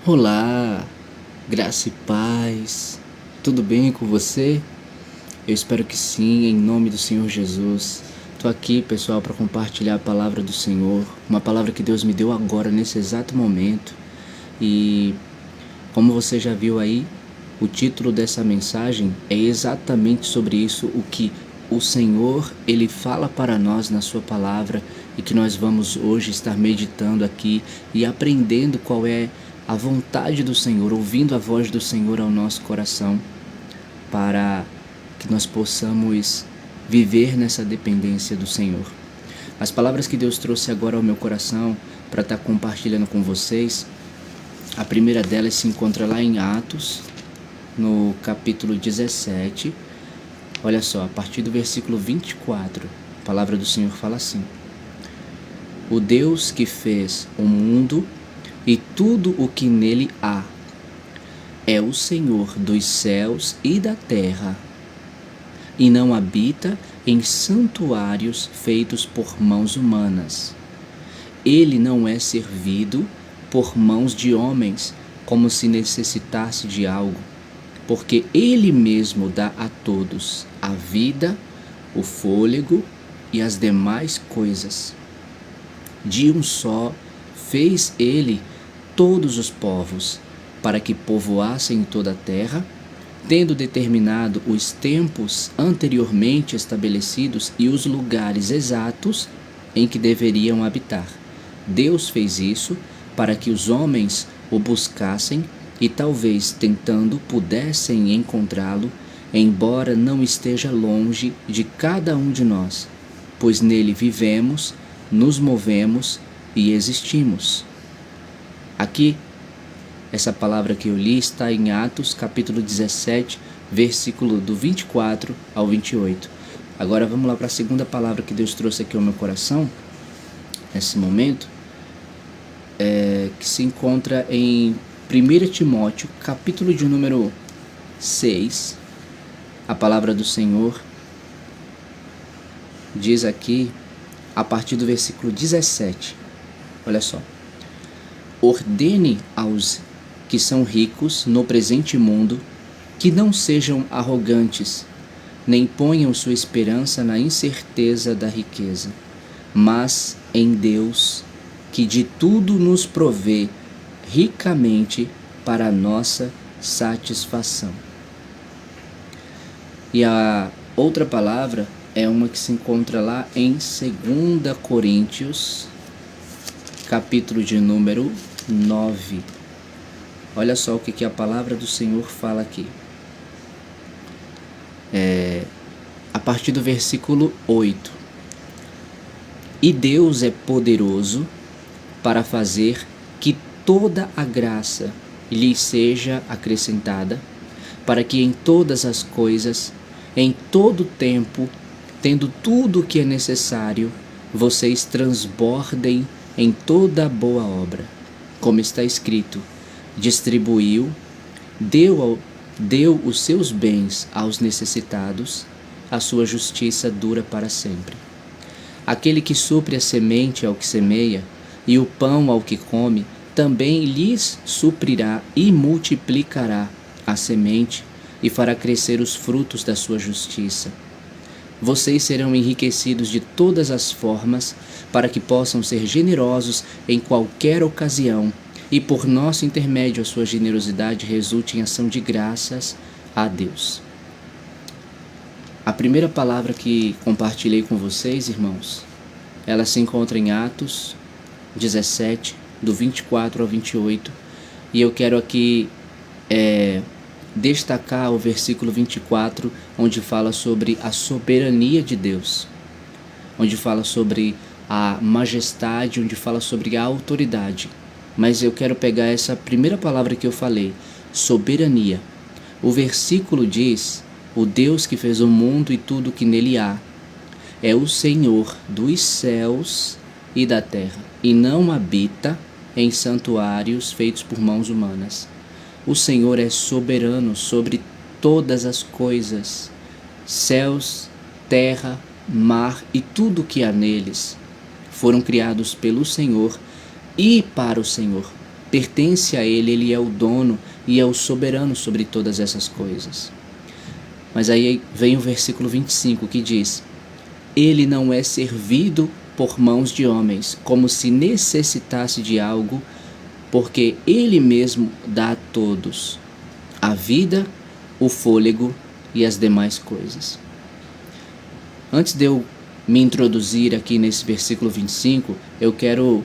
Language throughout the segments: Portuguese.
Olá, graça e paz, tudo bem com você? Eu espero que sim, em nome do Senhor Jesus. Estou aqui, pessoal, para compartilhar a palavra do Senhor, uma palavra que Deus me deu agora, nesse exato momento. E como você já viu aí, o título dessa mensagem é exatamente sobre isso, o que o Senhor, Ele fala para nós na sua palavra e que nós vamos hoje estar meditando aqui e aprendendo qual é a vontade do Senhor, ouvindo a voz do Senhor ao nosso coração, para que nós possamos viver nessa dependência do Senhor. As palavras que Deus trouxe agora ao meu coração para estar compartilhando com vocês, a primeira delas se encontra lá em Atos, no capítulo 17. Olha só, a partir do versículo 24, a palavra do Senhor fala assim: O Deus que fez o mundo e tudo o que nele há é o Senhor dos céus e da terra, e não habita em santuários feitos por mãos humanas. Ele não é servido por mãos de homens, como se necessitasse de algo, porque Ele mesmo dá a todos a vida, o fôlego e as demais coisas. De um só fez Ele todos os povos, para que povoassem toda a terra, tendo determinado os tempos anteriormente estabelecidos e os lugares exatos em que deveriam habitar. Deus fez isso para que os homens o buscassem e talvez tentando pudessem encontrá-lo, embora não esteja longe de cada um de nós, pois nele vivemos, nos movemos e existimos. Aqui, essa palavra que eu li está em Atos capítulo 17, versículo do 24 ao 28. Agora vamos lá para a segunda palavra que Deus trouxe aqui ao meu coração, nesse momento, que se encontra em 1 Timóteo, capítulo de número 6. A palavra do Senhor diz aqui, a partir do versículo 17, olha só: Ordene aos que são ricos no presente mundo que não sejam arrogantes, nem ponham sua esperança na incerteza da riqueza, mas em Deus, que de tudo nos provê ricamente para a nossa satisfação. E a outra palavra é uma que se encontra lá em 2 Coríntios, capítulo de número 9. Olha só o que a palavra do Senhor fala aqui. A partir do versículo 8. E Deus é poderoso para fazer que toda a graça lhe seja acrescentada, para que em todas as coisas, em todo tempo, tendo tudo o que é necessário, vocês transbordem em toda boa obra. Como está escrito: distribuiu, deu os seus bens aos necessitados, a sua justiça dura para sempre. Aquele que supre a semente ao que semeia e o pão ao que come, também lhes suprirá e multiplicará a semente e fará crescer os frutos da sua justiça. Vocês serão enriquecidos de todas as formas, para que possam ser generosos em qualquer ocasião, e por nosso intermédio a sua generosidade resulte em ação de graças a Deus. A primeira palavra que compartilhei com vocês, irmãos, ela se encontra em Atos 17, do 24 ao 28, e eu quero aqui destacar o versículo 24, onde fala sobre a soberania de Deus, onde fala sobre a majestade, onde fala sobre a autoridade. Mas eu quero pegar essa primeira palavra que eu falei, soberania. O versículo diz: o Deus que fez o mundo e tudo que nele há é o Senhor dos céus e da terra, e não habita em santuários feitos por mãos humanas. O Senhor é soberano sobre todas as coisas, céus, terra, mar e tudo o que há neles foram criados pelo Senhor e para o Senhor. pertence a Ele, Ele é o dono e é o soberano sobre todas essas coisas. Mas aí vem o versículo 25 que diz: Ele não é servido por mãos de homens, como se necessitasse de algo, porque Ele mesmo dá a todos a vida, o fôlego e as demais coisas. Antes de eu me introduzir aqui nesse versículo 25, eu quero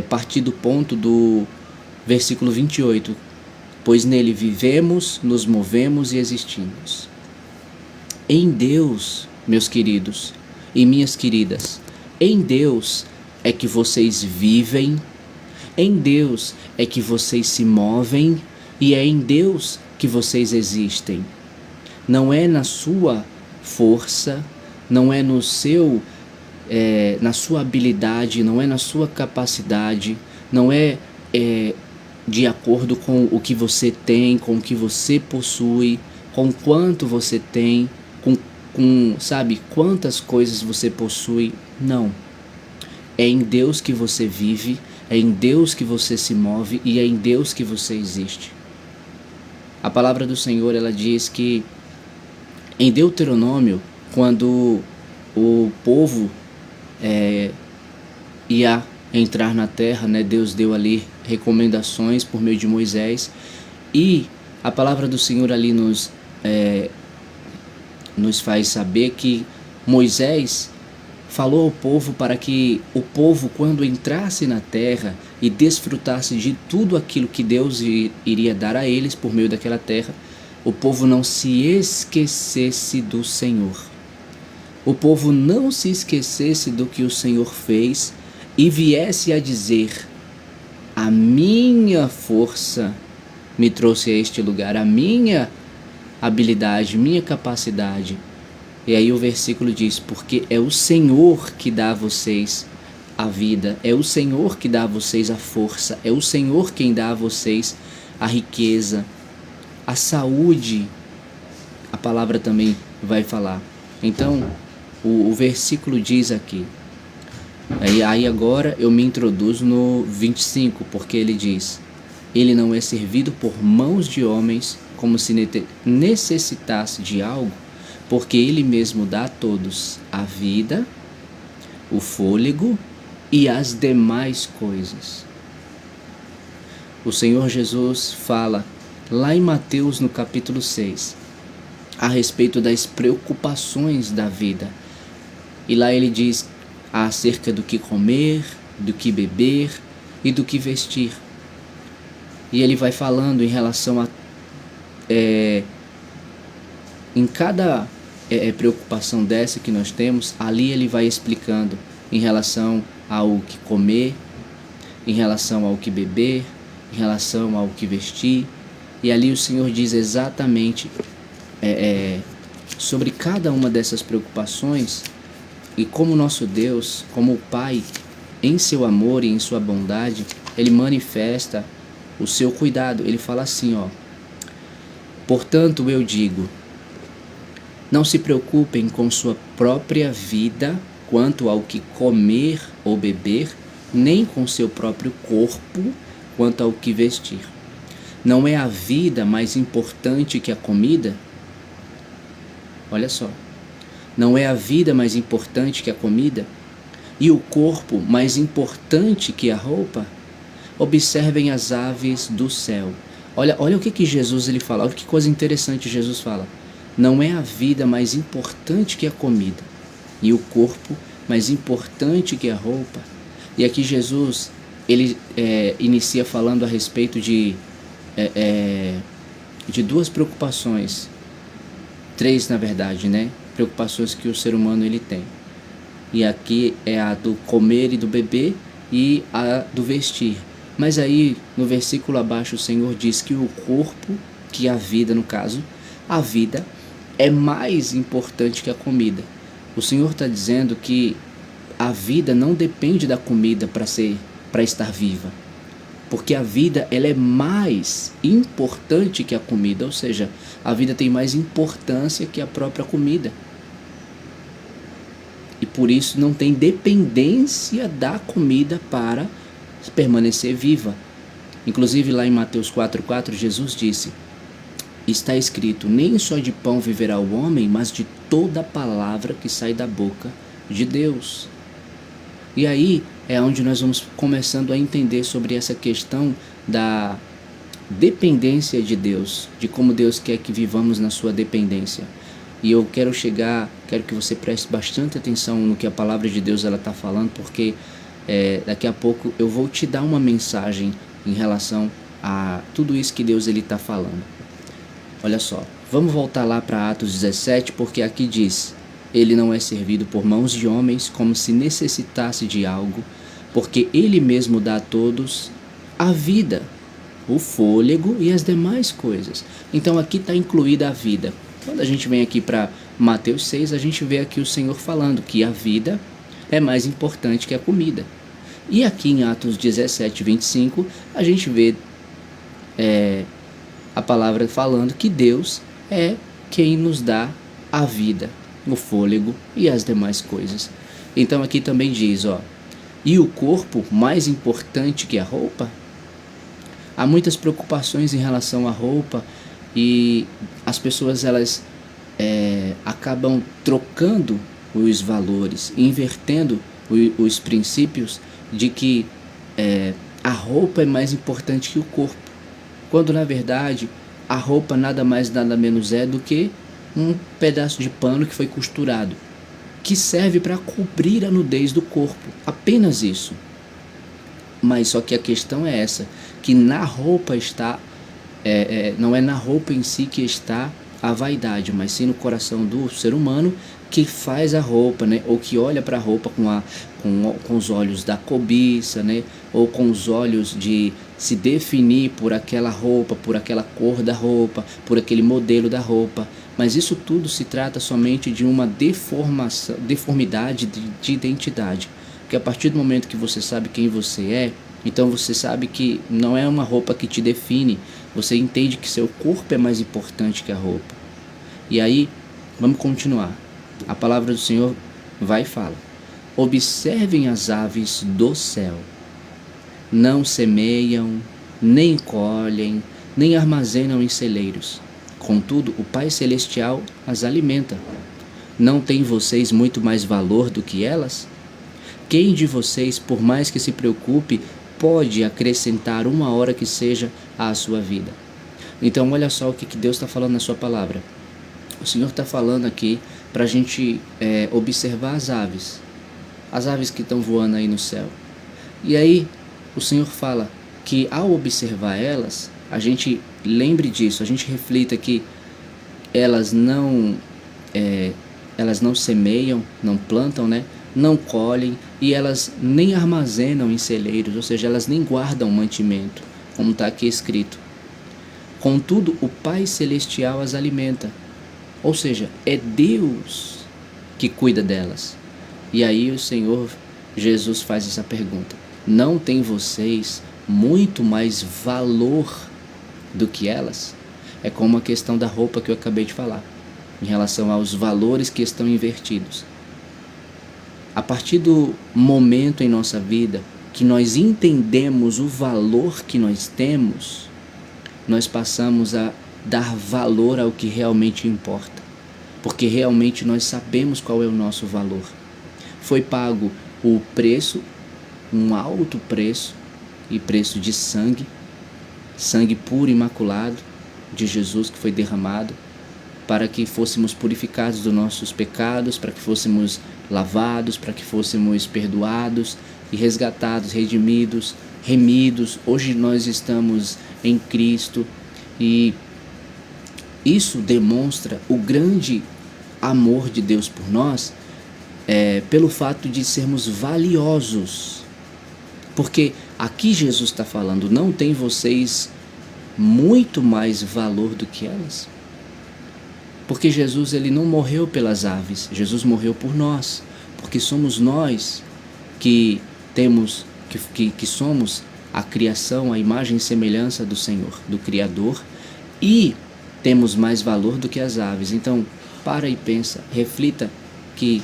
partir do ponto do versículo 28, pois nele vivemos, nos movemos e existimos. Em Deus, meus queridos e minhas queridas, em Deus é que vocês vivem, em Deus é que vocês se movem e é em Deus que vocês existem. Não é na sua força, não é no seu, na sua habilidade, não é na sua capacidade, não é de acordo com o que você tem, com o que você possui, com quanto você tem, sabe, quantas coisas você possui. Não. É em Deus que você vive, é em Deus que você se move e é em Deus que você existe. A palavra do Senhor, ela diz que em Deuteronômio, quando o povo ia entrar na terra, né, Deus deu ali recomendações por meio de Moisés, e a palavra do Senhor ali nos faz saber que Moisés falou ao povo para que o povo, quando entrasse na terra e desfrutasse de tudo aquilo que Deus iria dar a eles por meio daquela terra, o povo não se esquecesse do Senhor. O povo não se esquecesse do que o Senhor fez e viesse a dizer: a minha força me trouxe a este lugar, a minha habilidade, minha capacidade. E aí o versículo diz: porque é o Senhor que dá a vocês a vida, é o Senhor que dá a vocês a força, é o Senhor quem dá a vocês a riqueza, a saúde. A palavra também vai falar. Então, o versículo diz aqui. Aí agora eu me introduzo no 25, porque ele diz: ele não é servido por mãos de homens, como se necessitasse de algo, porque ele mesmo dá a todos a vida, o fôlego e as demais coisas. O Senhor Jesus fala lá em Mateus, no capítulo 6, a respeito das preocupações da vida. E lá ele diz acerca do que comer, do que beber e do que vestir. E ele vai falando em relação a em cada preocupação dessa que nós temos, ali ele vai explicando em relação ao que comer, em relação ao que beber, em relação ao que vestir. E ali o Senhor diz exatamente sobre cada uma dessas preocupações, e como nosso Deus, como o Pai, em seu amor e em sua bondade, ele manifesta o seu cuidado. Ele fala assim, portanto eu digo, não se preocupem com sua própria vida quanto ao que comer ou beber, nem com seu próprio corpo quanto ao que vestir. Não é a vida mais importante que a comida? Olha só. Não é a vida mais importante que a comida? E o corpo mais importante que a roupa? Observem as aves do céu. Olha o que Jesus ele fala. Olha que coisa interessante Jesus fala. Não é a vida mais importante que a comida, e o corpo mais importante que a roupa. E aqui Jesus ele inicia falando a respeito de duas preocupações, três na verdade, né? Preocupações que o ser humano ele tem. E aqui é a do comer e do beber e a do vestir. Mas aí no versículo abaixo o Senhor diz que o corpo, que a vida no caso, a vida é mais importante que a comida. O Senhor está dizendo que a vida não depende da comida para estar viva, porque a vida ela é mais importante que a comida, ou seja, a vida tem mais importância que a própria comida. E por isso não tem dependência da comida para permanecer viva. Inclusive lá em Mateus 4,4, Jesus disse: está escrito, nem só de pão viverá o homem, mas de toda palavra que sai da boca de Deus. E aí é onde nós vamos começando a entender sobre essa questão da dependência de Deus, de como Deus quer que vivamos na sua dependência. E eu quero que você preste bastante atenção no que a palavra de Deus ela está falando, porque daqui a pouco eu vou te dar uma mensagem em relação a tudo isso que Deus ele está falando. Olha só, vamos voltar lá para Atos 17, porque aqui diz: ele não é servido por mãos de homens como se necessitasse de algo, porque ele mesmo dá a todos a vida, o fôlego e as demais coisas. Então aqui está incluída a vida. Quando a gente vem aqui para Mateus 6, a gente vê aqui o Senhor falando que a vida é mais importante que a comida. E aqui em Atos 17, 25, a gente vê a palavra falando que Deus é quem nos dá a vida, o fôlego e as demais coisas. Então aqui também diz, e o corpo mais importante que a roupa? Há muitas preocupações em relação à roupa e as pessoas elas acabam trocando os valores, invertendo os princípios de que a roupa é mais importante que o corpo, quando na verdade a roupa nada mais nada menos é do que um pedaço de pano que foi costurado, que serve para cobrir a nudez do corpo, apenas isso. Mas só que a questão é essa, que na roupa está, não é na roupa em si que está a vaidade, mas sim no coração do ser humano que faz a roupa, né? Ou que olha para a roupa com os olhos da cobiça, né? Ou com os olhos de se definir por aquela roupa, por aquela cor da roupa, por aquele modelo da roupa. Mas isso tudo se trata somente de uma deformidade de identidade. Porque a partir do momento que você sabe quem você é, então você sabe que não é uma roupa que te define. Você entende que seu corpo é mais importante que a roupa. E aí, vamos continuar. A palavra do Senhor vai e fala: observem as aves do céu. Não semeiam, nem colhem, nem armazenam em celeiros. Contudo, o Pai Celestial as alimenta. Não têm vocês muito mais valor do que elas? Quem de vocês, por mais que se preocupe, pode acrescentar uma hora que seja à sua vida? Então olha só o que Deus está falando na sua palavra. O Senhor está falando aqui para a gente observar as aves que estão voando aí no céu. E aí o Senhor fala que ao observar elas, a gente lembre disso, a gente reflita que elas não semeiam, não plantam, né? Não colhem e elas nem armazenam em celeiros, ou seja, elas nem guardam mantimento, como está aqui escrito. Contudo, o Pai Celestial as alimenta, ou seja, é Deus que cuida delas. E aí o Senhor Jesus faz essa pergunta: não tem vocês muito mais valor do que elas? É como a questão da roupa que eu acabei de falar, em relação aos valores que estão invertidos. A partir do momento em nossa vida que nós entendemos o valor que nós temos, nós passamos a dar valor ao que realmente importa, porque realmente nós sabemos qual é o nosso valor. Foi pago o preço, um alto preço, e preço de sangue puro e imaculado de Jesus que foi derramado, para que fôssemos purificados dos nossos pecados, para que fôssemos lavados, para que fôssemos perdoados e resgatados, redimidos, remidos. Hoje nós estamos em Cristo e isso demonstra o grande amor de Deus por nós, pelo fato de sermos valiosos. Porque aqui Jesus está falando: não tem vocês muito mais valor do que elas? Porque Jesus ele não morreu pelas aves, Jesus morreu por nós, porque somos nós que temos, que somos a criação, a imagem e semelhança do Senhor, do Criador, e temos mais valor do que as aves. Então, para e pensa, reflita que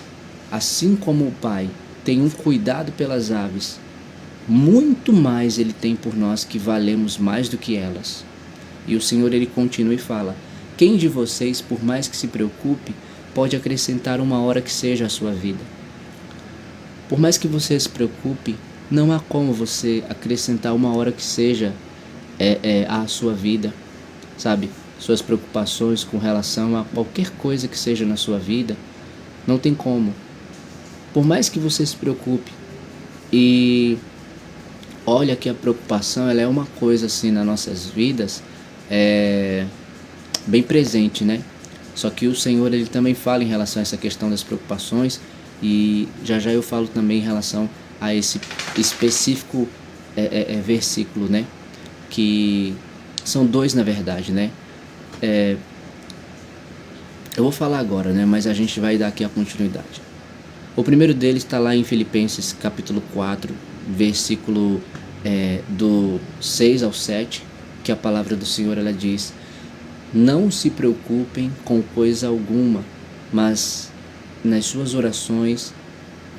assim como o Pai tem um cuidado pelas aves, muito mais Ele tem por nós, que valemos mais do que elas. E o Senhor, Ele continua e fala: quem de vocês, por mais que se preocupe, pode acrescentar uma hora que seja à sua vida? Por mais que você se preocupe, não há como você acrescentar uma hora que seja à sua vida, sabe? Suas preocupações com relação a qualquer coisa que seja na sua vida, não tem como. Por mais que você se preocupe, e olha que a preocupação, ela é uma coisa assim nas nossas vidas, bem presente, né? Só que o Senhor, Ele também fala em relação a essa questão das preocupações, e já já eu falo também em relação a esse específico versículo, né? Que são dois, na verdade, né? Eu vou falar agora, né? Mas a gente vai dar aqui a continuidade. O primeiro deles está lá em Filipenses capítulo 4, versículo do 6 ao 7, que a palavra do Senhor, ela diz: não se preocupem com coisa alguma, mas nas suas orações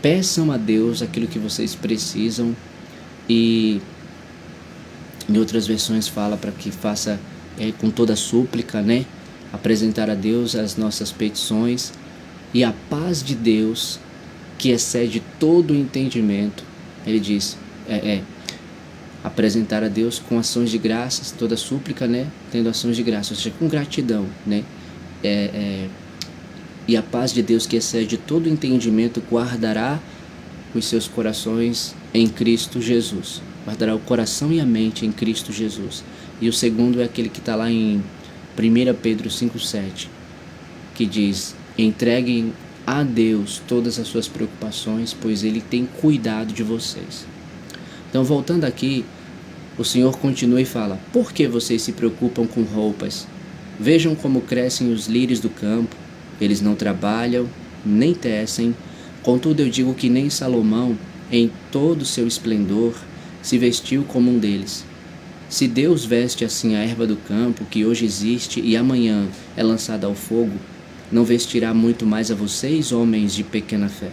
peçam a Deus aquilo que vocês precisam. E em outras versões fala para que faça com toda súplica, né? Apresentar a Deus as nossas petições, e a paz de Deus, que excede todo o entendimento, ele diz, apresentar a Deus com ações de graças, toda súplica, né? Tendo ações de graça, ou seja, com gratidão, né? E a paz de Deus, que excede todo o entendimento, guardará os seus corações em Cristo Jesus. Guardará o coração e a mente em Cristo Jesus. E o segundo é aquele que está lá em 1 Pedro 5,7, que diz: entreguem a Deus todas as suas preocupações, pois Ele tem cuidado de vocês. Então, voltando aqui, o Senhor continua e fala: por que vocês se preocupam com roupas? Vejam como crescem os lírios do campo. Eles não trabalham, nem tecem. Contudo, eu digo que nem Salomão, em todo o seu esplendor, se vestiu como um deles. Se Deus veste assim a erva do campo, que hoje existe e amanhã é lançada ao fogo, não vestirá muito mais a vocês, homens de pequena fé?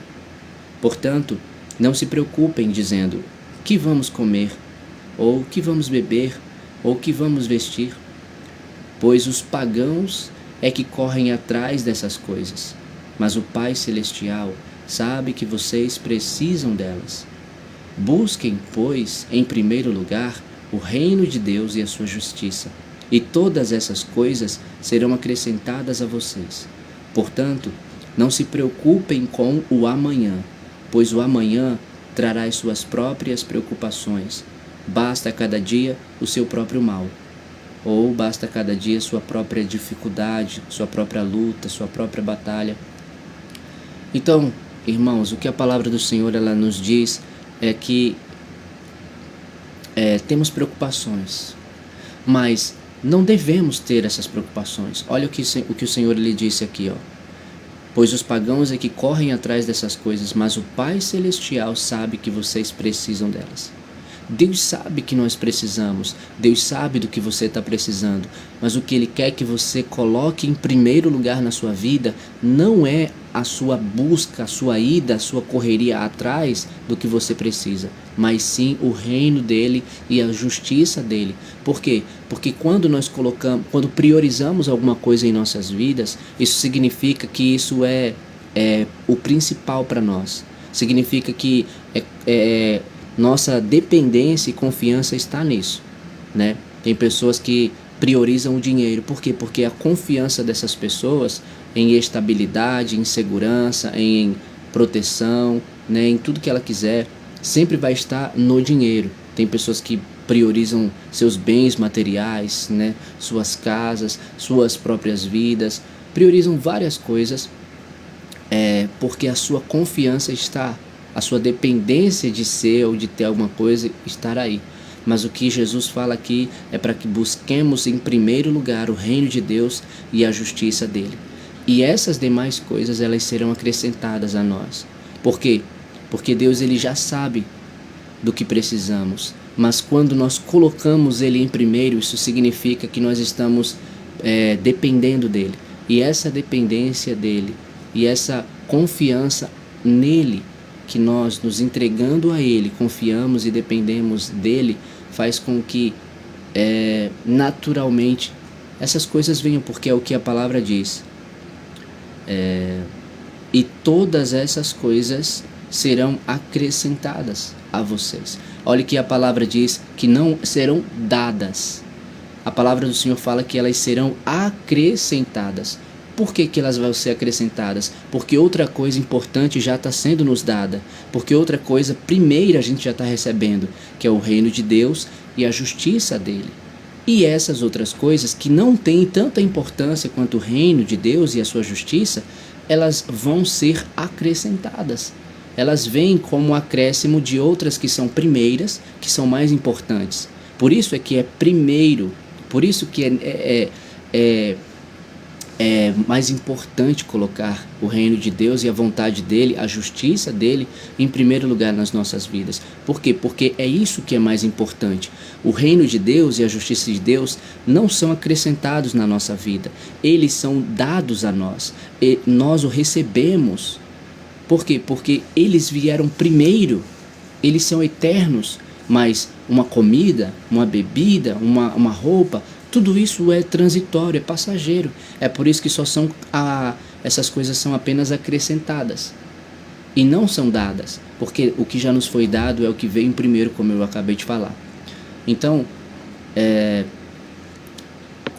Portanto, não se preocupem dizendo: que vamos comer? Ou que vamos beber? Ou que vamos vestir? Pois os pagãos é que correm atrás dessas coisas, mas o Pai Celestial sabe que vocês precisam delas. Busquem, pois, em primeiro lugar, o reino de Deus e a sua justiça, e todas essas coisas serão acrescentadas a vocês. Portanto, não se preocupem com o amanhã, pois o amanhã trará as suas próprias preocupações. Basta a cada dia o seu próprio mal, ou basta a cada dia sua própria dificuldade, sua própria luta, sua própria batalha. Então, irmãos, o que a palavra do Senhor, ela nos diz é que temos preocupações, mas não devemos ter essas preocupações. Olha o que o Senhor lhe disse aqui, ó. Pois os pagãos é que correm atrás dessas coisas, mas o Pai Celestial sabe que vocês precisam delas. Deus sabe que nós precisamos, Deus sabe do que você está precisando, mas o que Ele quer que você coloque em primeiro lugar na sua vida não é a sua busca, a sua ida, a sua correria atrás do que você precisa, mas sim o reino dele e a justiça dele. Por quê? Porque quando quando priorizamos alguma coisa em nossas vidas, isso significa que isso é o principal para nós. Significa que nossa dependência e confiança está nisso, né? Tem pessoas que priorizam o dinheiro. Por quê? Porque a confiança dessas pessoas em estabilidade, em segurança, em proteção, né, em tudo que ela quiser, sempre vai estar no dinheiro. Tem pessoas que priorizam seus bens materiais, né, suas casas, suas próprias vidas, priorizam várias coisas, porque a sua confiança está, a sua dependência de ser ou de ter alguma coisa estar aí. Mas o que Jesus fala aqui é para que busquemos em primeiro lugar o reino de Deus e a justiça dele. E essas demais coisas, elas serão acrescentadas a nós. Por quê? Porque Deus, ele já sabe do que precisamos. Mas quando nós colocamos ele em primeiro, isso significa que nós estamos dependendo dele. E essa dependência dele e essa confiança nele que nós, nos entregando a Ele, confiamos e dependemos dEle, faz com que naturalmente essas coisas venham, porque é o que a palavra diz. E todas essas coisas serão acrescentadas a vocês. Olha que a palavra diz que não serão dadas. A palavra do Senhor fala que elas serão acrescentadas. Por que elas vão ser acrescentadas? Porque outra coisa importante já está sendo nos dada. Porque outra coisa primeira a gente já está recebendo, que é o reino de Deus e a justiça dele. E essas outras coisas que não têm tanta importância quanto o reino de Deus e a sua justiça, elas vão ser acrescentadas. Elas vêm como acréscimo de outras que são primeiras, que são mais importantes. Por isso é que é primeiro, por isso que é mais importante colocar o reino de Deus e a vontade dele, a justiça dele, em primeiro lugar nas nossas vidas. Por quê? Porque é isso que é mais importante. O reino de Deus e a justiça de Deus não são acrescentados na nossa vida. Eles são dados a nós. E nós o recebemos. Por quê? Porque eles vieram primeiro. Eles são eternos. Mas uma comida, uma bebida, uma roupa, tudo isso é transitório, é passageiro. É por isso que essas coisas são apenas acrescentadas e não são dadas, porque o que já nos foi dado é o que veio primeiro, como eu acabei de falar. Então,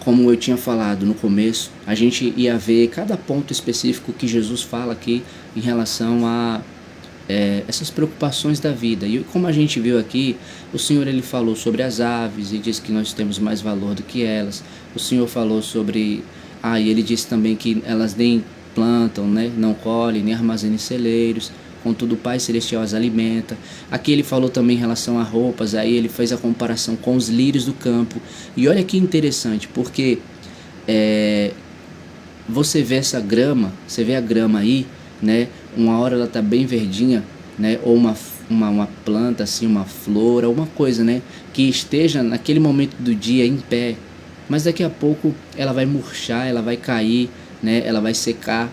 como eu tinha falado no começo, a gente ia ver cada ponto específico que Jesus fala aqui em relação a essas preocupações da vida. E como a gente viu aqui, o Senhor ele falou sobre as aves e disse que nós temos mais valor do que elas. O Senhor falou sobre... e ele disse também que elas nem plantam, né, não colhem, nem armazenam em celeiros, contudo o Pai Celestial as alimenta. Aqui ele falou também em relação a roupas, aí ele fez a comparação com os lírios do campo. E olha que interessante, porque você vê essa grama, você vê a grama aí, né? Uma hora ela tá bem verdinha, né? Ou uma planta assim, uma flor, alguma coisa, né? Que esteja naquele momento do dia em pé, mas daqui a pouco ela vai murchar, ela vai cair, né? Ela vai secar.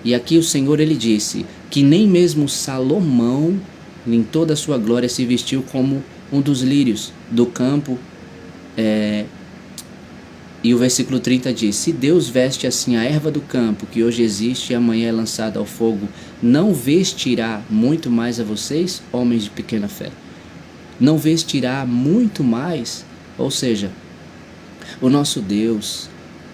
E aqui o Senhor ele disse que nem mesmo Salomão, em toda a sua glória, se vestiu como um dos lírios do campo. E o versículo 30 diz: se Deus veste assim a erva do campo, que hoje existe e amanhã é lançada ao fogo, não vestirá muito mais a vocês, homens de pequena fé? Não vestirá muito mais? Ou seja, o nosso Deus,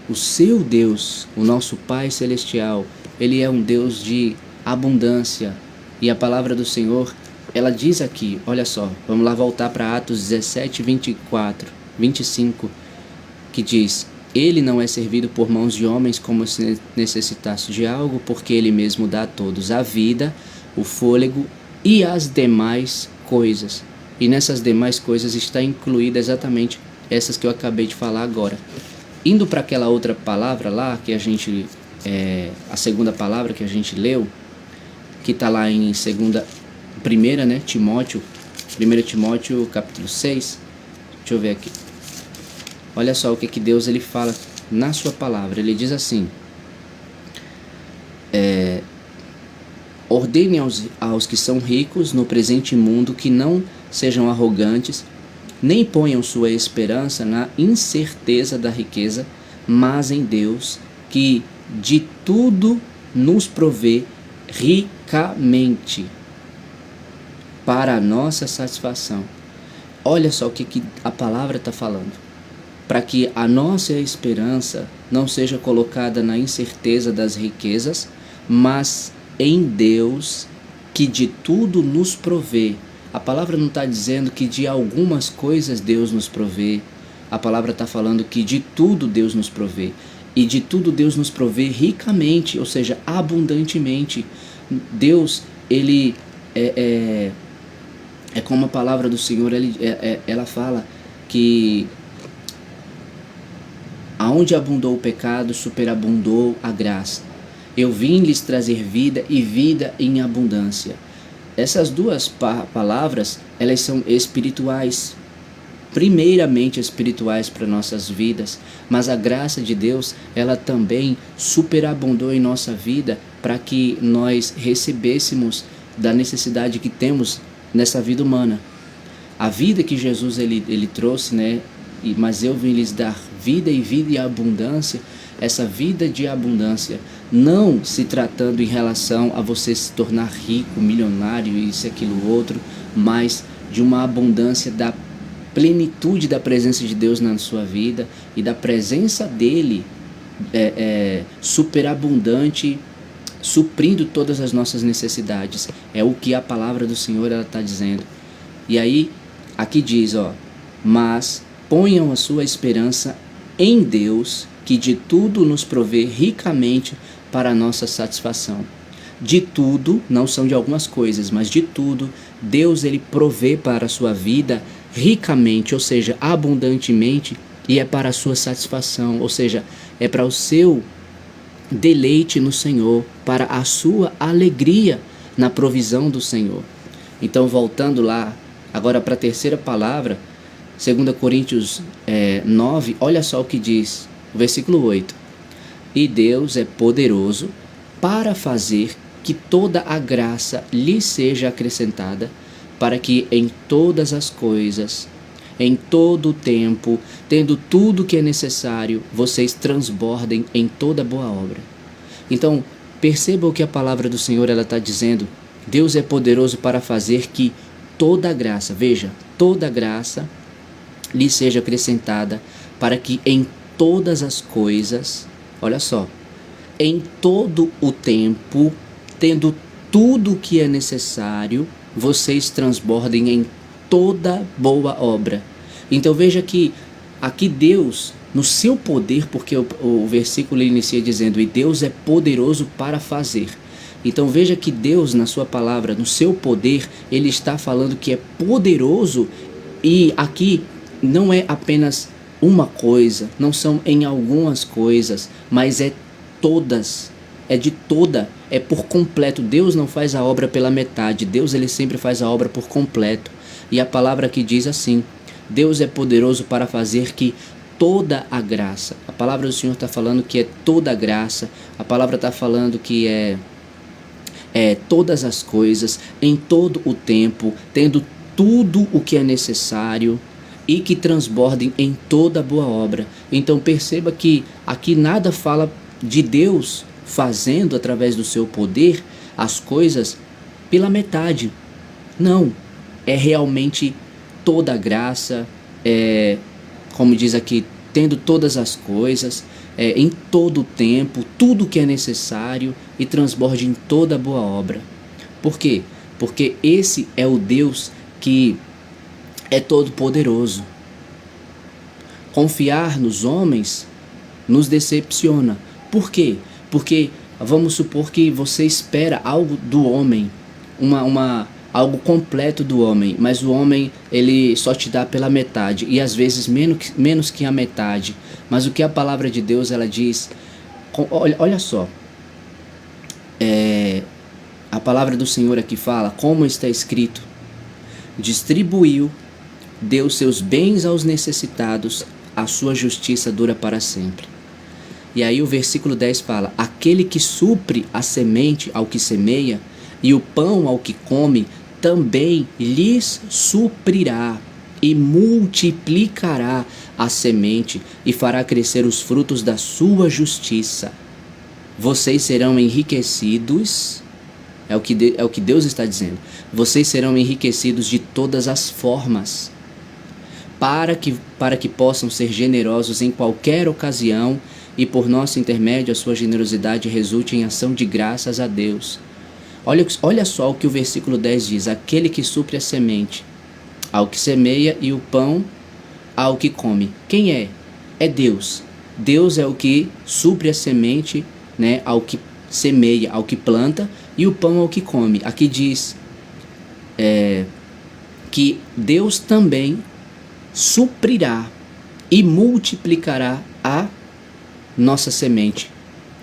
o seu Deus, o nosso Pai Celestial, ele é um Deus de abundância. E a palavra do Senhor, ela diz aqui, olha só, vamos lá voltar para Atos 17, 25, que diz: ele não é servido por mãos de homens como se necessitasse de algo, porque ele mesmo dá a todos a vida, o fôlego e as demais coisas. E nessas demais coisas está incluída exatamente essas que eu acabei de falar agora. Indo para aquela outra palavra lá, que a gente, a segunda palavra que a gente leu, que está lá em primeira, né, Timóteo, 1 Timóteo capítulo 6, deixa eu ver aqui. Olha só o que Deus ele fala na sua palavra. Ele diz assim: ordene aos que são ricos no presente mundo que não sejam arrogantes, nem ponham sua esperança na incerteza da riqueza, mas em Deus, que de tudo nos provê ricamente para a nossa satisfação. Olha só o que a palavra está falando. Para que a nossa esperança não seja colocada na incerteza das riquezas, mas em Deus, que de tudo nos provê. A palavra não está dizendo que de algumas coisas Deus nos provê. A palavra está falando que de tudo Deus nos provê. E de tudo Deus nos provê ricamente, ou seja, abundantemente. Deus, ele é como a palavra do Senhor, ela fala que aonde abundou o pecado, superabundou a graça. Eu vim lhes trazer vida e vida em abundância. Essas duas palavras, elas são espirituais. Primeiramente espirituais para nossas vidas, mas a graça de Deus, ela também superabundou em nossa vida para que nós recebêssemos da necessidade que temos nessa vida humana. A vida que Jesus ele trouxe, né? Mas eu vim lhes dar vida e vida em abundância. Essa vida de abundância, não se tratando em relação a você se tornar rico, milionário, isso, aquilo, outro, mas de uma abundância da plenitude da presença de Deus na sua vida e da presença dele superabundante, suprindo todas as nossas necessidades. É o que a palavra do Senhor está dizendo. E aí, aqui diz, mas ponham a sua esperança em Deus, que de tudo nos provê ricamente para a nossa satisfação. De tudo, não são de algumas coisas, mas de tudo, Deus ele provê para a sua vida ricamente, ou seja, abundantemente, e é para a sua satisfação, ou seja, é para o seu deleite no Senhor, para a sua alegria na provisão do Senhor. Então, voltando lá, agora para a terceira palavra, 2 Coríntios 9, olha só o que diz, versículo 8. E Deus é poderoso para fazer que toda a graça lhe seja acrescentada, para que em todas as coisas, em todo o tempo, tendo tudo que é necessário, vocês transbordem em toda boa obra. Então, perceba o que a palavra do Senhor ela está dizendo. Deus é poderoso para fazer que toda a graça, veja, toda a graça lhe seja acrescentada, para que em todas as coisas, olha só, em todo o tempo, tendo tudo o que é necessário, vocês transbordem em toda boa obra. Então veja que aqui Deus, no seu poder, porque o versículo inicia dizendo, e Deus é poderoso para fazer. Então veja que Deus, na sua palavra, no seu poder, ele está falando que é poderoso, e aqui não é apenas uma coisa, não são em algumas coisas, mas é todas, é de toda, é por completo. Deus não faz a obra pela metade, Deus ele sempre faz a obra por completo. E a palavra aqui diz assim, Deus é poderoso para fazer que toda a graça, a palavra do Senhor está falando que é toda a graça, a palavra está falando que é todas as coisas, em todo o tempo, tendo tudo o que é necessário, e que transbordem em toda boa obra. Então perceba que aqui nada fala de Deus fazendo através do seu poder as coisas pela metade. Não, é realmente toda a graça, como diz aqui, tendo todas as coisas, em todo o tempo, tudo que é necessário, e transborde em toda boa obra. Por quê? Porque esse é o Deus que é todo poderoso. Confiar nos homens nos decepciona. Por quê? Porque vamos supor que você espera algo do homem, algo completo do homem, mas o homem ele só te dá pela metade, e às vezes menos que a metade. Mas o que a palavra de Deus ela diz, olha só, a palavra do Senhor aqui fala, como está escrito, distribuiu, deu seus bens aos necessitados, a sua justiça dura para sempre. E aí o versículo 10 fala, aquele que supre a semente ao que semeia, e o pão ao que come, também lhes suprirá, e multiplicará a semente, e fará crescer os frutos da sua justiça. Vocês serão enriquecidos, é o que Deus está dizendo, vocês serão enriquecidos de todas as formas, para que possam ser generosos em qualquer ocasião, e por nosso intermédio a sua generosidade resulte em ação de graças a Deus. Olha só o que o versículo 10 diz, aquele que supre a semente ao que semeia, e o pão ao que come. Quem é? É Deus. Deus é o que supre a semente, né, ao que semeia, ao que planta, e o pão ao que come. Aqui diz que Deus também suprirá e multiplicará a nossa semente.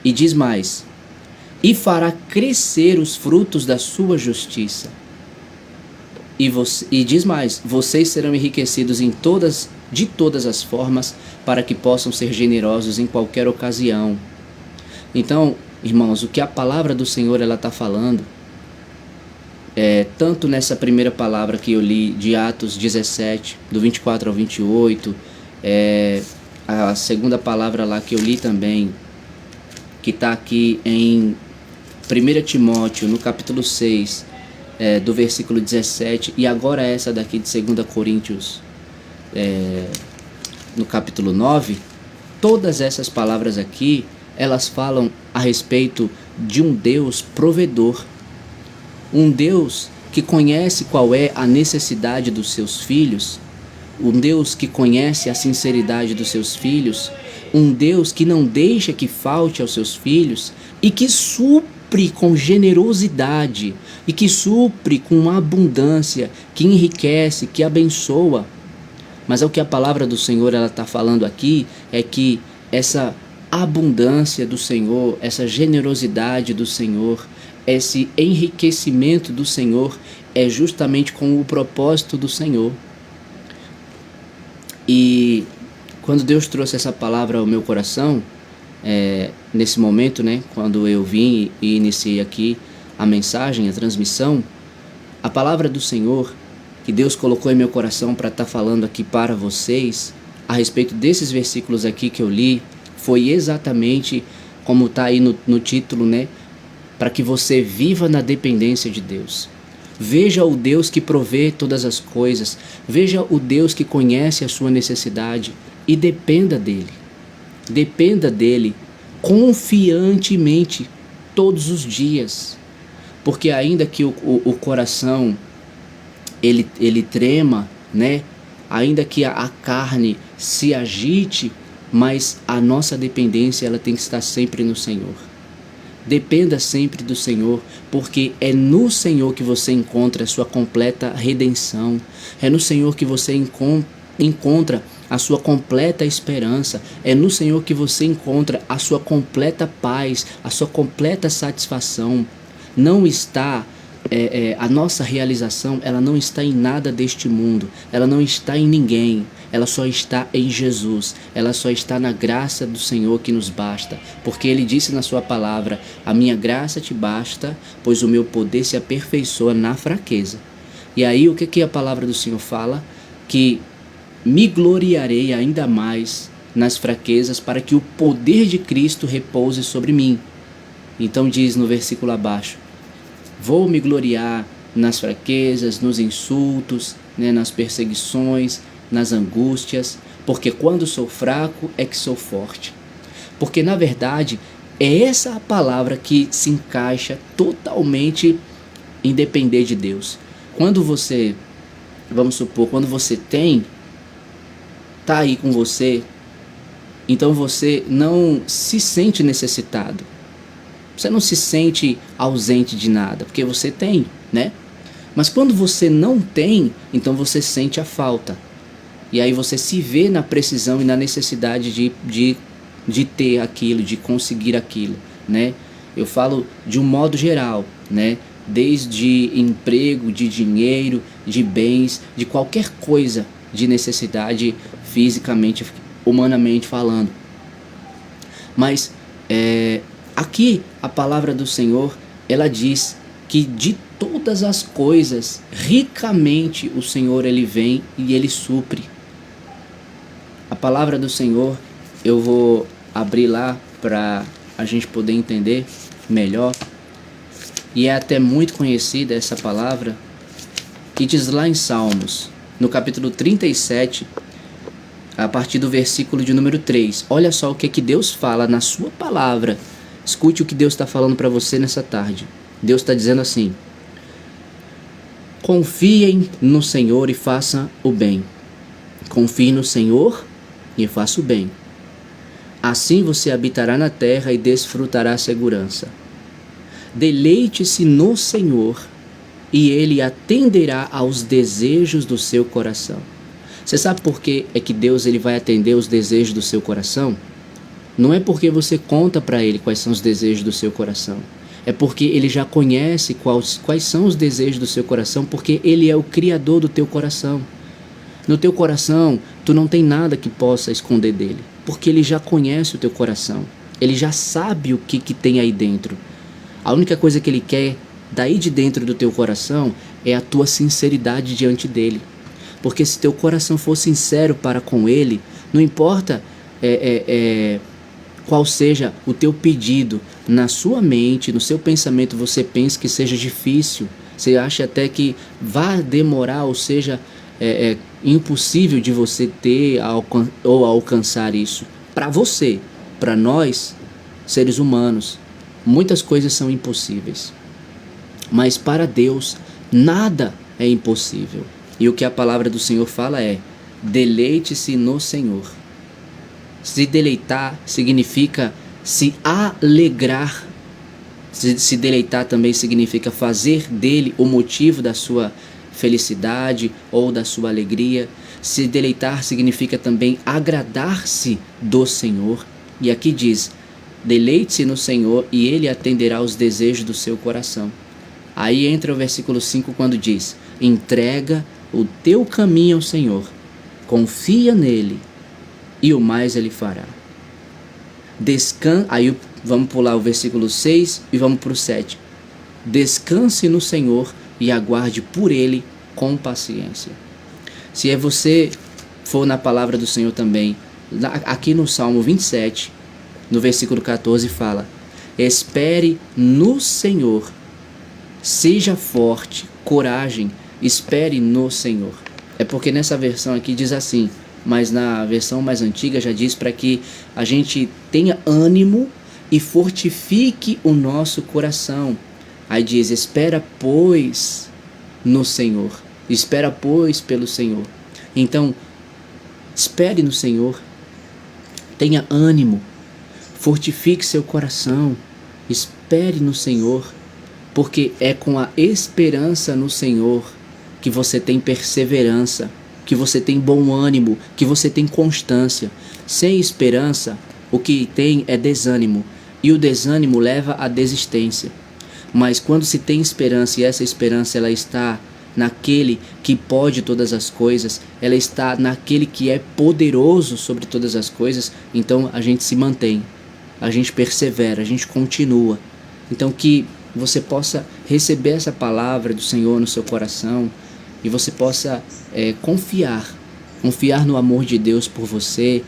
E diz mais, e fará crescer os frutos da sua justiça. E diz mais, vocês serão enriquecidos de todas as formas, para que possam ser generosos em qualquer ocasião. Então, irmãos, o que a palavra do Senhor ela está falando tanto nessa primeira palavra que eu li de Atos 17, do 24 ao 28, a segunda palavra lá que eu li também, que está aqui em 1 Timóteo, no capítulo 6, do versículo 17, e agora essa daqui de 2 Coríntios, no capítulo 9, todas essas palavras aqui, elas falam a respeito de um Deus provedor, um Deus que conhece qual é a necessidade dos seus filhos, um Deus que conhece a sinceridade dos seus filhos, um Deus que não deixa que falte aos seus filhos e que supre com generosidade e que supre com abundância, que enriquece, que abençoa. Mas é o que a palavra do Senhor ela está falando aqui, é que essa abundância do Senhor, essa generosidade do Senhor, esse enriquecimento do Senhor é justamente com o propósito do Senhor. E quando Deus trouxe essa palavra ao meu coração, nesse momento, né, quando eu vim e iniciei aqui a mensagem, a transmissão, a palavra do Senhor que Deus colocou em meu coração para estar falando aqui para vocês, a respeito desses versículos aqui que eu li, foi exatamente como está aí no título, né? Para que você viva na dependência de Deus. Veja o Deus que provê todas as coisas, veja o Deus que conhece a sua necessidade e dependa dele. Dependa dele confiantemente todos os dias, porque ainda que o coração ele trema, né? Ainda que a carne se agite, mas a nossa dependência ela tem que estar sempre no Senhor. Dependa sempre do Senhor, porque é no Senhor que você encontra a sua completa redenção, é no Senhor que você encontra a sua completa esperança, é no Senhor que você encontra a sua completa paz, a sua completa satisfação. Não está a nossa realização, ela não está em nada deste mundo, ela não está em ninguém, ela só está em Jesus, ela só está na graça do Senhor que nos basta, porque Ele disse na sua palavra: a minha graça te basta, pois o meu poder se aperfeiçoa na fraqueza. E aí o que a palavra do Senhor fala? Que me gloriarei ainda mais nas fraquezas, para que o poder de Cristo repouse sobre mim. Então diz no versículo abaixo: vou me gloriar nas fraquezas, nos insultos, né, nas perseguições, nas angústias, porque quando sou fraco é que sou forte. Porque na verdade é essa a palavra que se encaixa totalmente em depender de Deus. Quando você, vamos supor, quando você está aí com você, então você não se sente necessitado. Você não se sente ausente de nada, porque você tem, né? Mas quando você não tem, então você sente a falta. E aí você se vê na precisão e na necessidade de ter aquilo, de conseguir aquilo, né? Eu falo de um modo geral, né? Desde emprego, de dinheiro, de bens, de qualquer coisa de necessidade fisicamente, humanamente falando. Mas aqui a palavra do Senhor, ela diz que de todas as coisas, ricamente o Senhor ele vem e ele supre. A palavra do Senhor, eu vou abrir lá para a gente poder entender melhor. E é até muito conhecida essa palavra, que diz lá em Salmos, no capítulo 37, a partir do versículo de número 3. Olha só o que Deus fala na sua palavra. Escute o que Deus está falando para você nessa tarde. Deus está dizendo assim: confiem no Senhor e faça o bem. Confie no Senhor e faça o bem. Assim você habitará na terra e desfrutará a segurança. Deleite-se no Senhor e Ele atenderá aos desejos do seu coração. Você sabe por que é que Deus ele vai atender os desejos do seu coração? Não é porque você conta para Ele quais são os desejos do seu coração. É porque Ele já conhece quais são os desejos do seu coração, porque Ele é o Criador do teu coração. No teu coração, tu não tem nada que possa esconder dele, porque Ele já conhece o teu coração. Ele já sabe o que tem aí dentro. A única coisa que Ele quer daí de dentro do teu coração, é a tua sinceridade diante dele. Porque se teu coração for sincero para com ele, não importa qual seja o teu pedido, na sua mente, no seu pensamento, você pensa que seja difícil, você acha até que vai demorar, ou seja, impossível de você ter ou alcançar isso. Para você, para nós, seres humanos, muitas coisas são impossíveis. Mas para Deus, nada é impossível. E o que a palavra do Senhor fala é: deleite-se no Senhor. Se deleitar significa se alegrar. Se deleitar também significa fazer dele o motivo da sua felicidade ou da sua alegria. Se deleitar significa também agradar-se do Senhor. E aqui diz: deleite-se no Senhor e ele atenderá aos desejos do seu coração. Aí entra o versículo 5 quando diz: entrega o teu caminho ao Senhor, confia nele e o mais ele fará. Aí vamos pular o versículo 6 e vamos para o 7. Descanse no Senhor e aguarde por ele com paciência. Se você for na palavra do Senhor também, aqui no Salmo 27, no versículo 14 fala: espere no Senhor, seja forte, coragem, espere no Senhor. É porque nessa versão aqui diz assim, mas na versão mais antiga já diz para que a gente tenha ânimo e fortifique o nosso coração. Aí diz: espera pois no Senhor, espera pois pelo Senhor. Então, espere no Senhor, tenha ânimo, fortifique seu coração, espere no Senhor, porque é com a esperança no Senhor que você tem perseverança, que você tem bom ânimo, que você tem constância. Sem esperança, o que tem é desânimo, e o desânimo leva à desistência. Mas quando se tem esperança, e essa esperança ela está naquele que pode todas as coisas, ela está naquele que é poderoso sobre todas as coisas, então a gente se mantém, a gente persevera, a gente continua. Então que você possa receber essa palavra do Senhor no seu coração e você possa confiar no amor de Deus por você,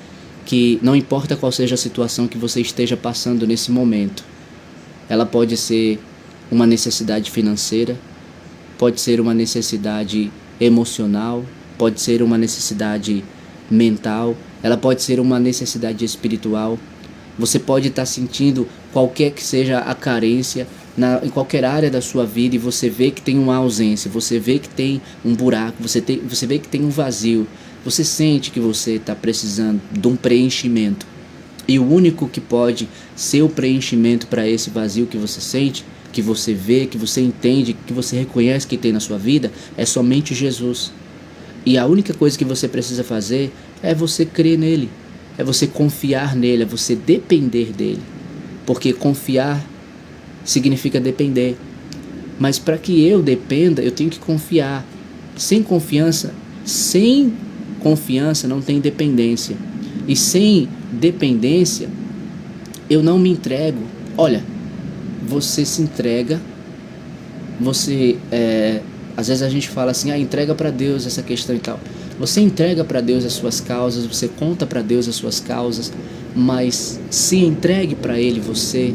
que não importa qual seja a situação que você esteja passando nesse momento. Ela pode ser uma necessidade financeira, pode ser uma necessidade emocional, pode ser uma necessidade mental, ela pode ser uma necessidade espiritual. Você pode estar sentindo qualquer que seja a carência em qualquer área da sua vida e você vê que tem uma ausência, você vê que tem um buraco, você vê que tem um vazio, você sente que você está precisando de um preenchimento. E o único que pode ser o preenchimento para esse vazio que você sente, que você vê, que você entende, que você reconhece que tem na sua vida, é somente Jesus. E a única coisa que você precisa fazer é você crer nele, é você confiar nele, é você depender dele. Porque confiar significa depender. Mas para que eu dependa, eu tenho que confiar. Sem confiança não tem dependência. E sem dependência, eu não me entrego. Olha, você se entrega, às vezes a gente fala assim, entrega para Deus essa questão e tal. Você entrega para Deus as suas causas, você conta para Deus as suas causas, mas se entregue para Ele você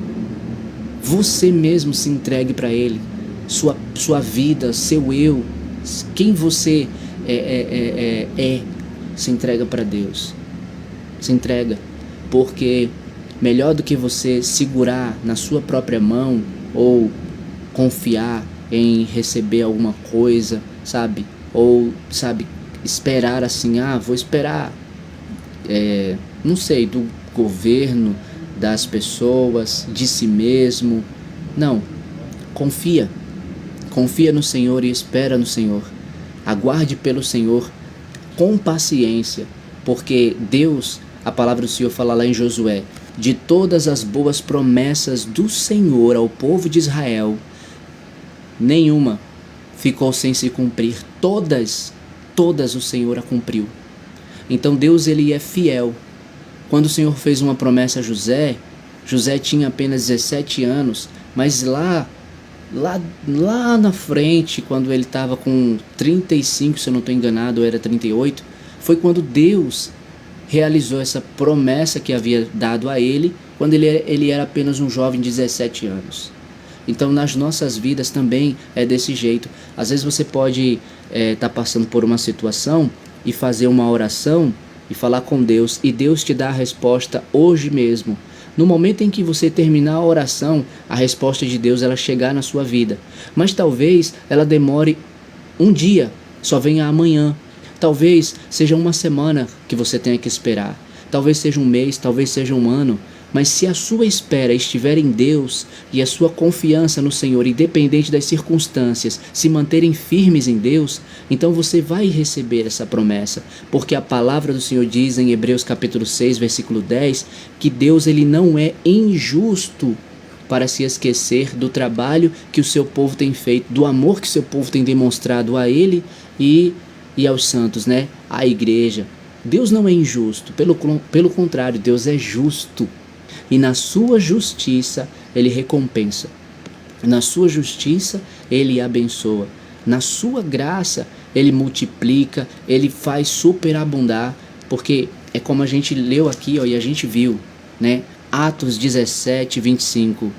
mesmo se entregue para Ele, sua vida, seu eu, quem você se entrega para Deus, se entrega, porque melhor do que você segurar na sua própria mão ou confiar em receber alguma coisa, sabe, ou esperar assim, vou esperar, não sei, do governo, das pessoas, de si mesmo. Não, confia no Senhor e espera no Senhor. Aguarde pelo Senhor com paciência, porque Deus, a palavra do Senhor fala lá em Josué, de todas as boas promessas do Senhor ao povo de Israel, nenhuma ficou sem se cumprir, todas o Senhor a cumpriu. Então Deus, ele é fiel. Quando o Senhor fez uma promessa a José tinha apenas 17 anos, mas lá lá na frente, quando ele estava com 35, se eu não estou enganado, ou era 38, foi quando Deus realizou essa promessa que havia dado a ele, quando ele era apenas um jovem de 17 anos. Então nas nossas vidas também é desse jeito. Às vezes você pode estar passando por uma situação e fazer uma oração e falar com Deus, e Deus te dá a resposta hoje mesmo. No momento em que você terminar a oração, a resposta de Deus ela chegar na sua vida. Mas talvez ela demore um dia, só venha amanhã. Talvez seja uma semana que você tenha que esperar. Talvez seja um mês, talvez seja um ano. Mas se a sua espera estiver em Deus e a sua confiança no Senhor, independente das circunstâncias, se manterem firmes em Deus, então você vai receber essa promessa. Porque a palavra do Senhor diz em Hebreus capítulo 6, versículo 10, que Deus ele não é injusto para se esquecer do trabalho que o seu povo tem feito, do amor que o seu povo tem demonstrado a Ele e aos santos, né? À igreja. Deus não é injusto, pelo contrário, Deus é justo. E na sua justiça ele recompensa. Na sua justiça ele abençoa. Na sua graça ele multiplica, ele faz superabundar, porque é como a gente leu aqui, ó, e a gente viu, né? Atos 17, 25.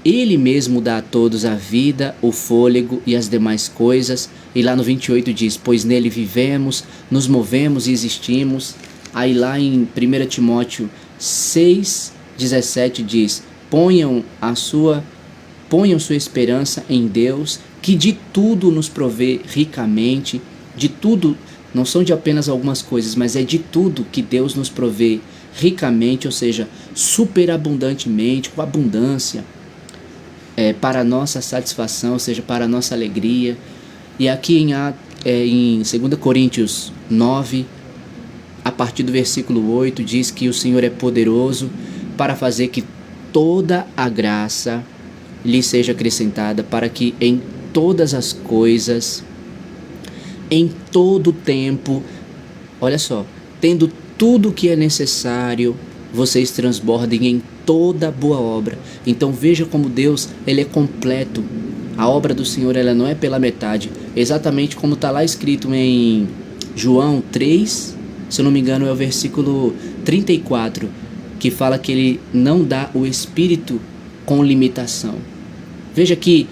Ele mesmo dá a todos a vida, o fôlego e as demais coisas. E lá no 28 diz, pois nele vivemos, nos movemos e existimos. Aí lá em 1 Timóteo 6, 17 diz, ponham sua esperança em Deus, que de tudo nos provê ricamente. De tudo, não são de apenas algumas coisas, mas é de tudo que Deus nos provê ricamente, ou seja, superabundantemente, com abundância, para a nossa satisfação, ou seja, para a nossa alegria. E aqui em 2 Coríntios 9, a partir do versículo 8, diz que o Senhor é poderoso para fazer que toda a graça lhe seja acrescentada, para que em todas as coisas, em todo o tempo, olha só, tendo tudo o que é necessário, vocês transbordem em toda boa obra. Então veja como Deus ele é completo. A obra do Senhor ela não é pela metade, exatamente como está lá escrito em João 3, se eu não me engano é o versículo 34, que fala que ele não dá o Espírito com limitação. Veja que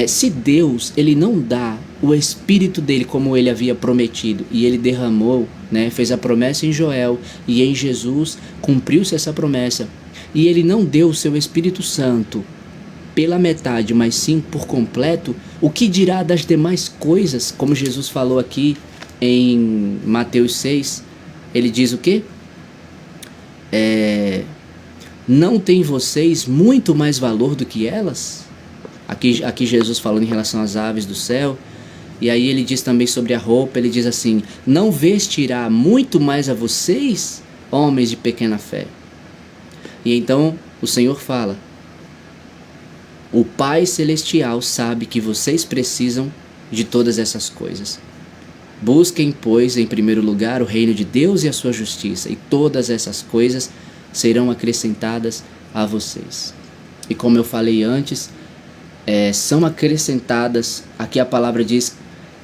se Deus ele não dá o Espírito dele como ele havia prometido, e ele derramou, né, fez a promessa em Joel, e em Jesus cumpriu-se essa promessa, e ele não deu o seu Espírito Santo pela metade, mas sim por completo, o que dirá das demais coisas? Como Jesus falou aqui em Mateus 6, ele diz o quê? Não tem vocês muito mais valor do que elas? Aqui Jesus falando em relação às aves do céu. E aí ele diz também sobre a roupa, ele diz assim, não vestirá muito mais a vocês, homens de pequena fé? E então o Senhor fala, o Pai Celestial sabe que vocês precisam de todas essas coisas. Busquem, pois, em primeiro lugar o reino de Deus e a sua justiça, e todas essas coisas serão acrescentadas a vocês. E como eu falei antes, são acrescentadas, aqui a palavra diz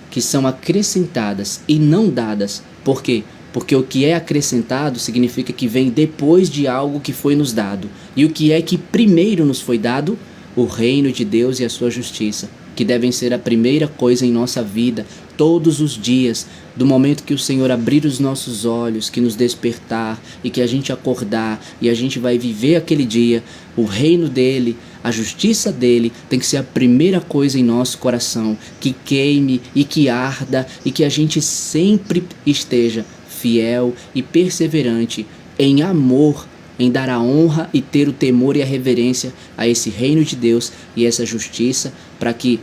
que são acrescentadas e não dadas. Por quê? Porque o que é acrescentado significa que vem depois de algo que foi nos dado. E o que é que primeiro nos foi dado? O reino de Deus e a sua justiça, que devem ser a primeira coisa em nossa vida, todos os dias, do momento que o Senhor abrir os nossos olhos, que nos despertar e que a gente acordar e a gente vai viver aquele dia, o reino dele, a justiça dele tem que ser a primeira coisa em nosso coração, que queime e que arda e que a gente sempre esteja fiel e perseverante em amor, em dar a honra e ter o temor e a reverência a esse reino de Deus e essa justiça, para que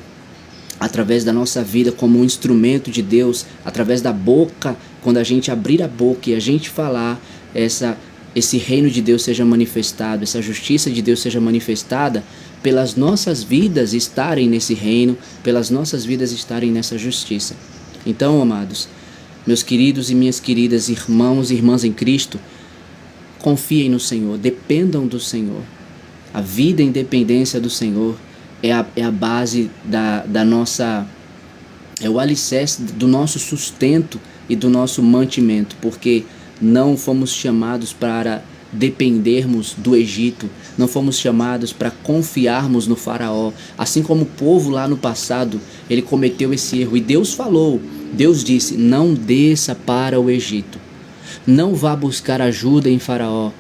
através da nossa vida como um instrumento de Deus, através da boca, quando a gente abrir a boca e a gente falar, esse reino de Deus seja manifestado, essa justiça de Deus seja manifestada, pelas nossas vidas estarem nesse reino, pelas nossas vidas estarem nessa justiça. Então, amados, meus queridos e minhas queridas irmãos e irmãs em Cristo, confiem no Senhor, dependam do Senhor. A vida em dependência do Senhor é a base da nossa, é o alicerce do nosso sustento e do nosso mantimento, porque não fomos chamados para dependermos do Egito, não fomos chamados para confiarmos no faraó, assim como o povo lá no passado, ele cometeu esse erro e Deus falou, Deus disse, não desça para o Egito, não vá buscar ajuda em faraó,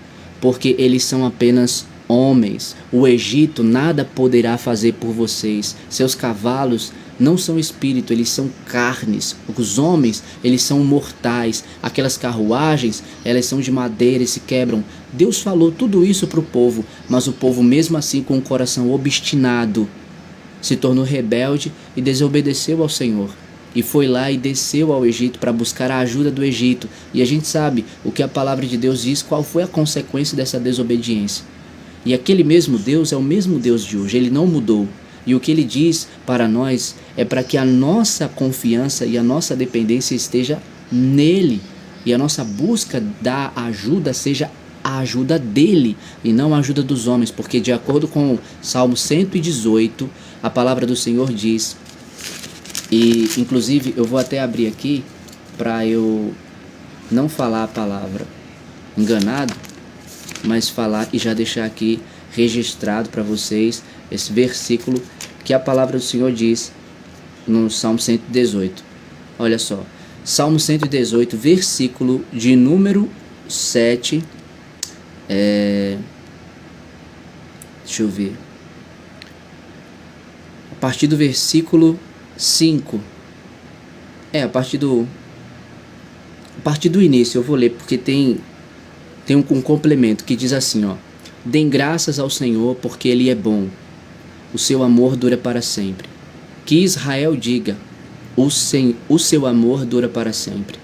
porque eles são apenas homens, o Egito nada poderá fazer por vocês, seus cavalos não são espírito, eles são carnes. Os homens, eles são mortais. Aquelas carruagens, elas são de madeira e se quebram. Deus falou tudo isso para o povo, mas o povo mesmo assim com o coração obstinado se tornou rebelde e desobedeceu ao Senhor. E foi lá e desceu ao Egito para buscar a ajuda do Egito. E a gente sabe o que a palavra de Deus diz, qual foi a consequência dessa desobediência. E aquele mesmo Deus é o mesmo Deus de hoje, ele não mudou. E o que ele diz para nós é para que a nossa confiança e a nossa dependência esteja nele. E a nossa busca da ajuda seja a ajuda dele e não a ajuda dos homens. Porque de acordo com o Salmo 118, a palavra do Senhor diz, e inclusive eu vou até abrir aqui para eu não falar a palavra enganado, mas falar e já deixar aqui registrado para vocês esse versículo que a palavra do Senhor diz no Salmo 118. Olha só, Salmo 118, versículo de número 7. Deixa eu ver. A partir do versículo 5. A partir do início eu vou ler, porque tem um complemento que diz assim, ó. Dêem graças ao Senhor, porque Ele é bom. O seu amor dura para sempre. Que Israel diga, o seu amor dura para sempre.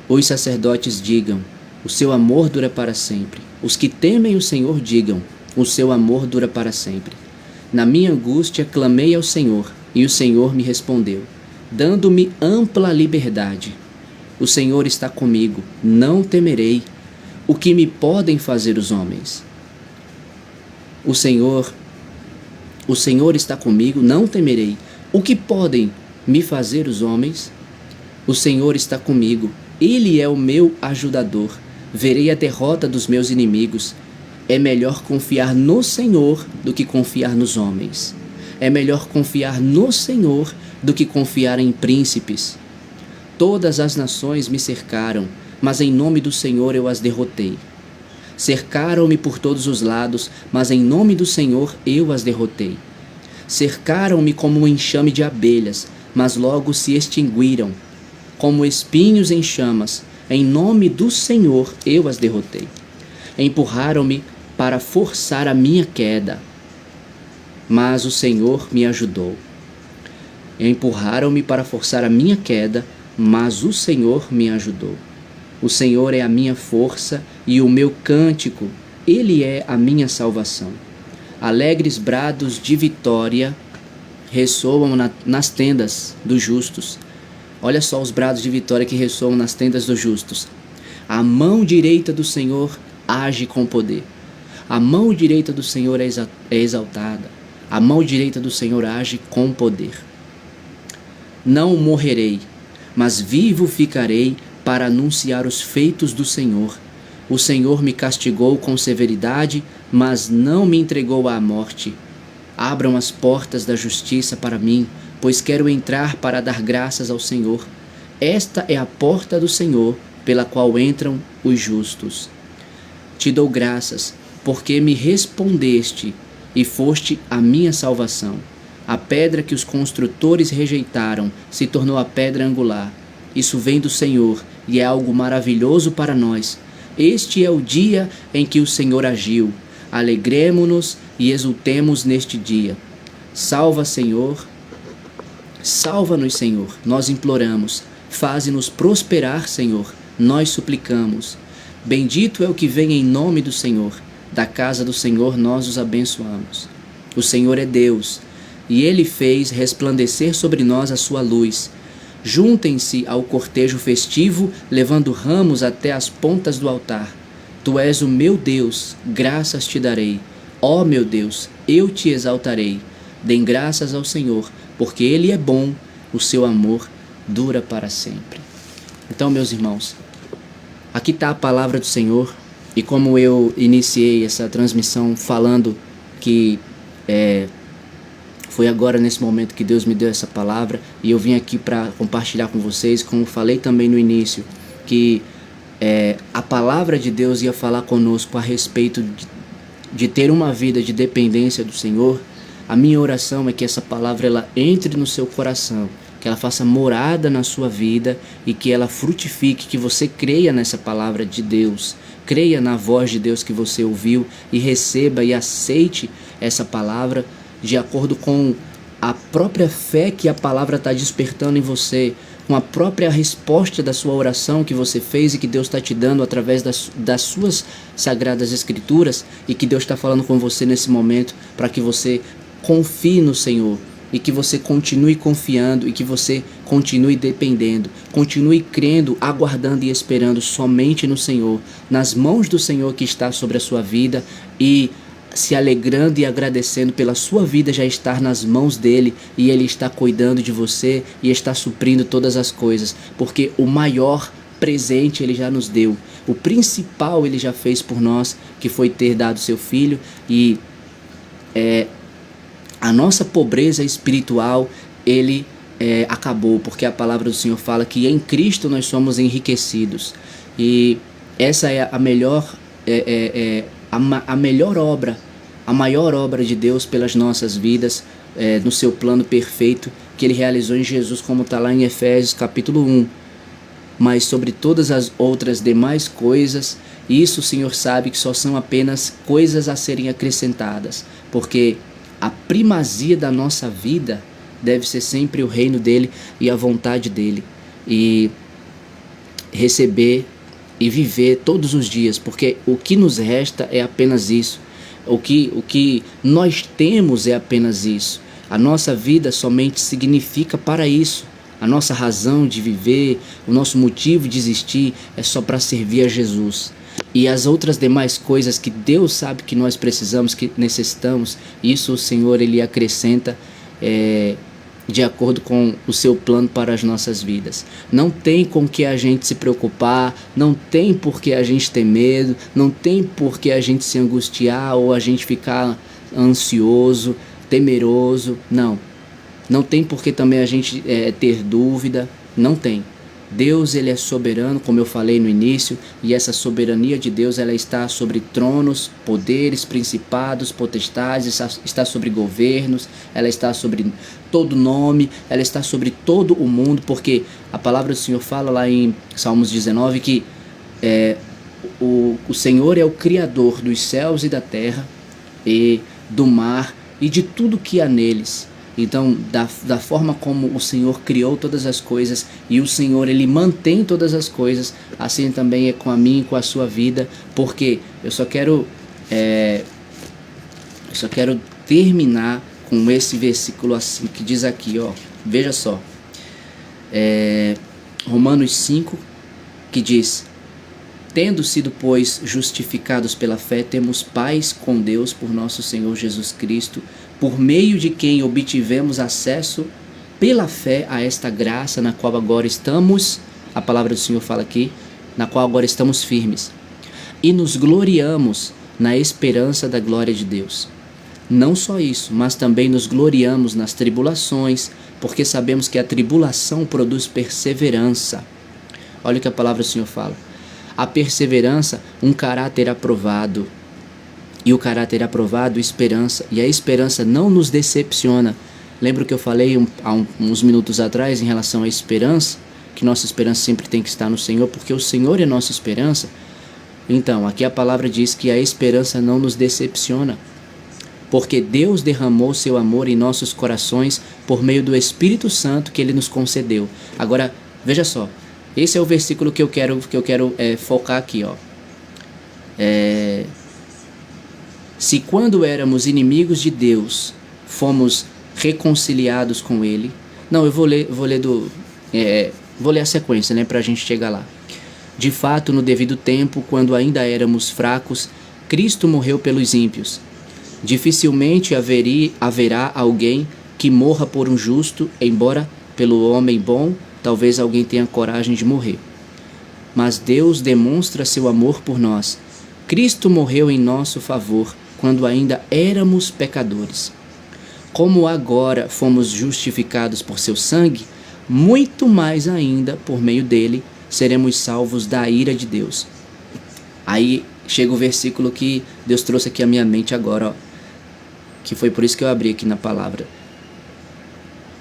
Os sacerdotes digam, o seu amor dura para sempre. Os que temem o Senhor digam, o seu amor dura para sempre. Na minha angústia clamei ao Senhor, e o Senhor me respondeu, dando-me ampla liberdade. O Senhor está comigo, não temerei. O que me podem fazer os homens? O Senhor está comigo, não temerei. O que podem me fazer os homens? O Senhor está comigo, Ele é o meu ajudador. Verei a derrota dos meus inimigos. É melhor confiar no Senhor do que confiar nos homens. É melhor confiar no Senhor do que confiar em príncipes. Todas as nações me cercaram, mas em nome do Senhor eu as derrotei. Cercaram-me por todos os lados, mas em nome do Senhor eu as derrotei. Cercaram-me como um enxame de abelhas, mas logo se extinguiram. Como espinhos em chamas, em nome do Senhor eu as derrotei. Empurraram-me para forçar a minha queda, mas o Senhor me ajudou. Empurraram-me para forçar a minha queda, mas o Senhor me ajudou. O Senhor é a minha força e o meu cântico, Ele é a minha salvação. Alegres brados de vitória ressoam nas tendas dos justos. Olha só os brados de vitória que ressoam nas tendas dos justos. A mão direita do Senhor age com poder. A mão direita do Senhor é exaltada. A mão direita do Senhor age com poder. Não morrerei, mas vivo ficarei para anunciar os feitos do Senhor. O Senhor me castigou com severidade, mas não me entregou à morte. Abram as portas da justiça para mim, pois quero entrar para dar graças ao Senhor. Esta é a porta do Senhor, pela qual entram os justos. Te dou graças, porque me respondeste e foste a minha salvação. A pedra que os construtores rejeitaram se tornou a pedra angular. Isso vem do Senhor e é algo maravilhoso para nós. Este é o dia em que o Senhor agiu. Alegremo-nos e exultemos neste dia. Salva, Senhor. Salva-nos, Senhor. Nós imploramos. Faze-nos prosperar, Senhor. Nós suplicamos. Bendito é o que vem em nome do Senhor. Da casa do Senhor nós os abençoamos. O Senhor é Deus, e Ele fez resplandecer sobre nós a sua luz. Juntem-se ao cortejo festivo, levando ramos até as pontas do altar. Tu és o meu Deus, graças te darei. Ó meu Deus, eu te exaltarei. Deem graças ao Senhor, porque Ele é bom, o seu amor dura para sempre. Então, meus irmãos, aqui está a palavra do Senhor, e como eu iniciei essa transmissão falando que foi agora nesse momento que Deus me deu essa palavra, e eu vim aqui para compartilhar com vocês, como falei também no início, que a palavra de Deus ia falar conosco a respeito de ter uma vida de dependência do Senhor. A minha oração é que essa palavra ela entre no seu coração, que ela faça morada na sua vida e que ela frutifique, que você creia nessa palavra de Deus, creia na voz de Deus que você ouviu e receba e aceite essa palavra de acordo com a própria fé que a palavra está despertando em você, com a própria resposta da sua oração que você fez e que Deus está te dando através das suas sagradas escrituras, e que Deus está falando com você nesse momento para que você confie no Senhor e que você continue confiando e que você continue dependendo, continue crendo, aguardando e esperando somente no Senhor, nas mãos do Senhor que está sobre a sua vida, e se alegrando e agradecendo pela sua vida já estar nas mãos dele, e ele está cuidando de você e está suprindo todas as coisas, porque o maior presente ele já nos deu, o principal ele já fez por nós, que foi ter dado seu filho. E a nossa pobreza espiritual ele acabou, porque a palavra do Senhor fala que em Cristo nós somos enriquecidos, e essa é a melhor a melhor obra, a maior obra de Deus pelas nossas vidas, no seu plano perfeito que ele realizou em Jesus, como está lá em Efésios capítulo 1. Mas sobre todas as outras demais coisas, isso o Senhor sabe que só são apenas coisas a serem acrescentadas, porque a primazia da nossa vida deve ser sempre o reino dele e a vontade dele, e receber e viver todos os dias, porque o que nos resta é apenas isso, o que nós temos é apenas isso, a nossa vida somente significa para isso, a nossa razão de viver, o nosso motivo de existir é só para servir a Jesus. E as outras demais coisas que Deus sabe que nós precisamos, que necessitamos, isso o Senhor ele acrescenta de acordo com o seu plano para as nossas vidas. Não tem com que a gente se preocupar, não tem por que a gente ter medo, não tem por que a gente se angustiar ou a gente ficar ansioso, temeroso, não tem por que também a gente ter dúvida, não tem. Deus ele é soberano, como eu falei no início, e essa soberania de Deus ela está sobre tronos, poderes, principados, potestades, está sobre governos, ela está sobre todo nome, ela está sobre todo o mundo, porque a palavra do Senhor fala lá em Salmos 19 que o Senhor é o Criador dos céus e da terra, e do mar e de tudo que há neles. Então, da forma como o Senhor criou todas as coisas, e o Senhor ele mantém todas as coisas, assim também é com a minha e com a sua vida, porque eu só quero terminar com esse versículo assim, que diz aqui, ó, veja só, Romanos 5, que diz: tendo sido, pois, justificados pela fé, temos paz com Deus por nosso Senhor Jesus Cristo, por meio de quem obtivemos acesso pela fé a esta graça na qual agora estamos, a palavra do Senhor fala aqui, na qual agora estamos firmes, e nos gloriamos na esperança da glória de Deus. Não só isso, mas também nos gloriamos nas tribulações, porque sabemos que a tribulação produz perseverança. Olha o que a palavra do Senhor fala. A perseverança, um caráter aprovado. E o caráter aprovado, esperança. E a esperança não nos decepciona. Lembra que eu falei há uns minutos atrás em relação à esperança? Que nossa esperança sempre tem que estar no Senhor, porque o Senhor é nossa esperança. Então, aqui a palavra diz que a esperança não nos decepciona, porque Deus derramou seu amor em nossos corações por meio do Espírito Santo que Ele nos concedeu. Agora, veja só. Esse é o versículo que eu quero focar aqui, ó. Se quando éramos inimigos de Deus, fomos reconciliados com Ele. Não, eu vou ler a sequência, né, para a gente chegar lá. De fato, no devido tempo, quando ainda éramos fracos, Cristo morreu pelos ímpios. Dificilmente haverá alguém que morra por um justo, embora pelo homem bom, talvez alguém tenha coragem de morrer. Mas Deus demonstra seu amor por nós. Cristo morreu em nosso favor quando ainda éramos pecadores. Como agora fomos justificados por seu sangue, muito mais ainda, por meio dele, seremos salvos da ira de Deus. Aí chega o versículo que Deus trouxe aqui à minha mente agora, ó, que foi por isso que eu abri aqui na palavra.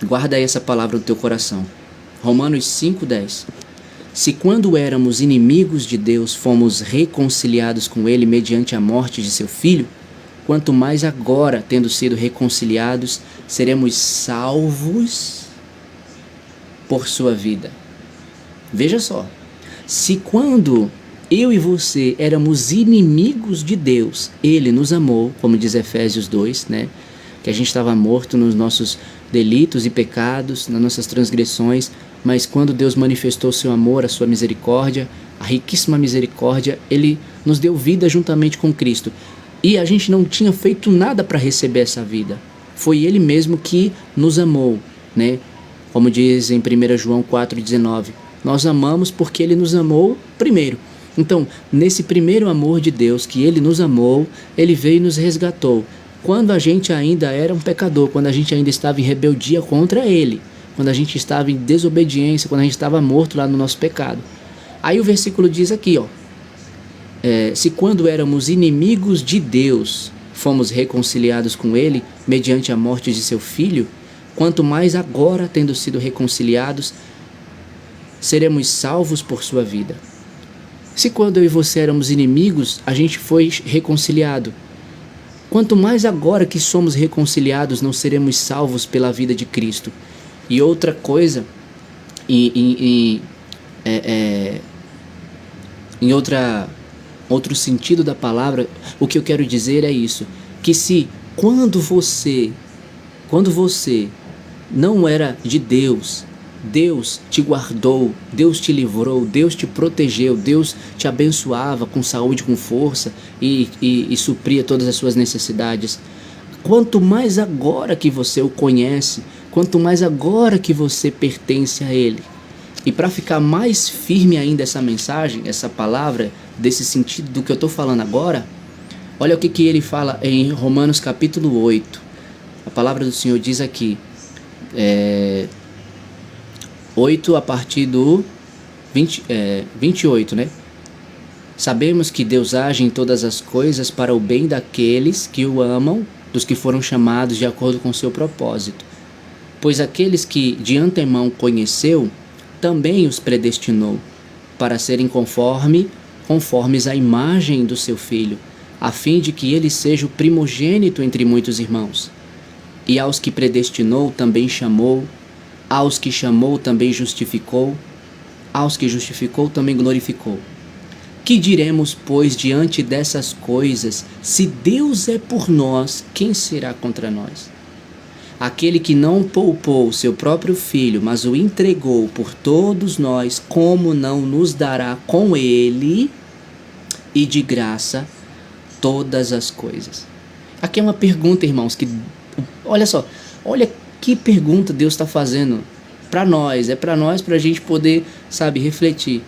Guarda aí essa palavra no teu coração. Romanos 5:10. Se quando éramos inimigos de Deus fomos reconciliados com ele mediante a morte de seu filho, quanto mais agora, tendo sido reconciliados, seremos salvos por sua vida. Veja só, se quando eu e você éramos inimigos de Deus, ele nos amou, como diz Efésios 2, né? Que a gente estava morto nos nossos delitos e pecados, nas nossas transgressões, mas quando Deus manifestou seu amor, a sua misericórdia, a riquíssima misericórdia, ele nos deu vida juntamente com Cristo. E a gente não tinha feito nada para receber essa vida. Foi ele mesmo que nos amou, né? Como diz em 1 João 4,19, nós amamos porque ele nos amou primeiro. Então, nesse primeiro amor de Deus, que ele nos amou, ele veio e nos resgatou. Quando a gente ainda era um pecador, quando a gente ainda estava em rebeldia contra ele, quando a gente estava em desobediência, quando a gente estava morto lá no nosso pecado. Aí o versículo diz aqui, ó, se quando éramos inimigos de Deus, fomos reconciliados com ele mediante a morte de seu filho, quanto mais agora, tendo sido reconciliados, seremos salvos por sua vida. Se quando eu e você éramos inimigos, a gente foi reconciliado, quanto mais agora que somos reconciliados, não seremos salvos pela vida de Cristo. E outra coisa, em outro sentido da palavra, o que eu quero dizer é isso, que se quando você não era de Deus, Deus te guardou, Deus te livrou, Deus te protegeu, Deus te abençoava com saúde, com força e supria todas as suas necessidades. Quanto mais agora que você o conhece, quanto mais agora que você pertence a Ele. E para ficar mais firme ainda essa mensagem, essa palavra, desse sentido do que eu estou falando agora, olha o que ele fala em Romanos capítulo 8. A palavra do Senhor diz aqui, 8 a partir do 28, né? Sabemos que Deus age em todas as coisas para o bem daqueles que o amam, dos que foram chamados de acordo com seu propósito. Pois aqueles que de antemão conheceu, também os predestinou, para serem conformes à imagem do seu Filho, a fim de que ele seja o primogênito entre muitos irmãos. E aos que predestinou também chamou, aos que chamou também justificou, aos que justificou também glorificou. Que diremos, pois, diante dessas coisas? Se Deus é por nós, quem será contra nós? Aquele que não poupou seu próprio Filho, mas o entregou por todos nós, como não nos dará com ele e de graça todas as coisas? Aqui é uma pergunta, irmãos, que olha só, olha que pergunta Deus está fazendo para nós, para a gente poder, refletir.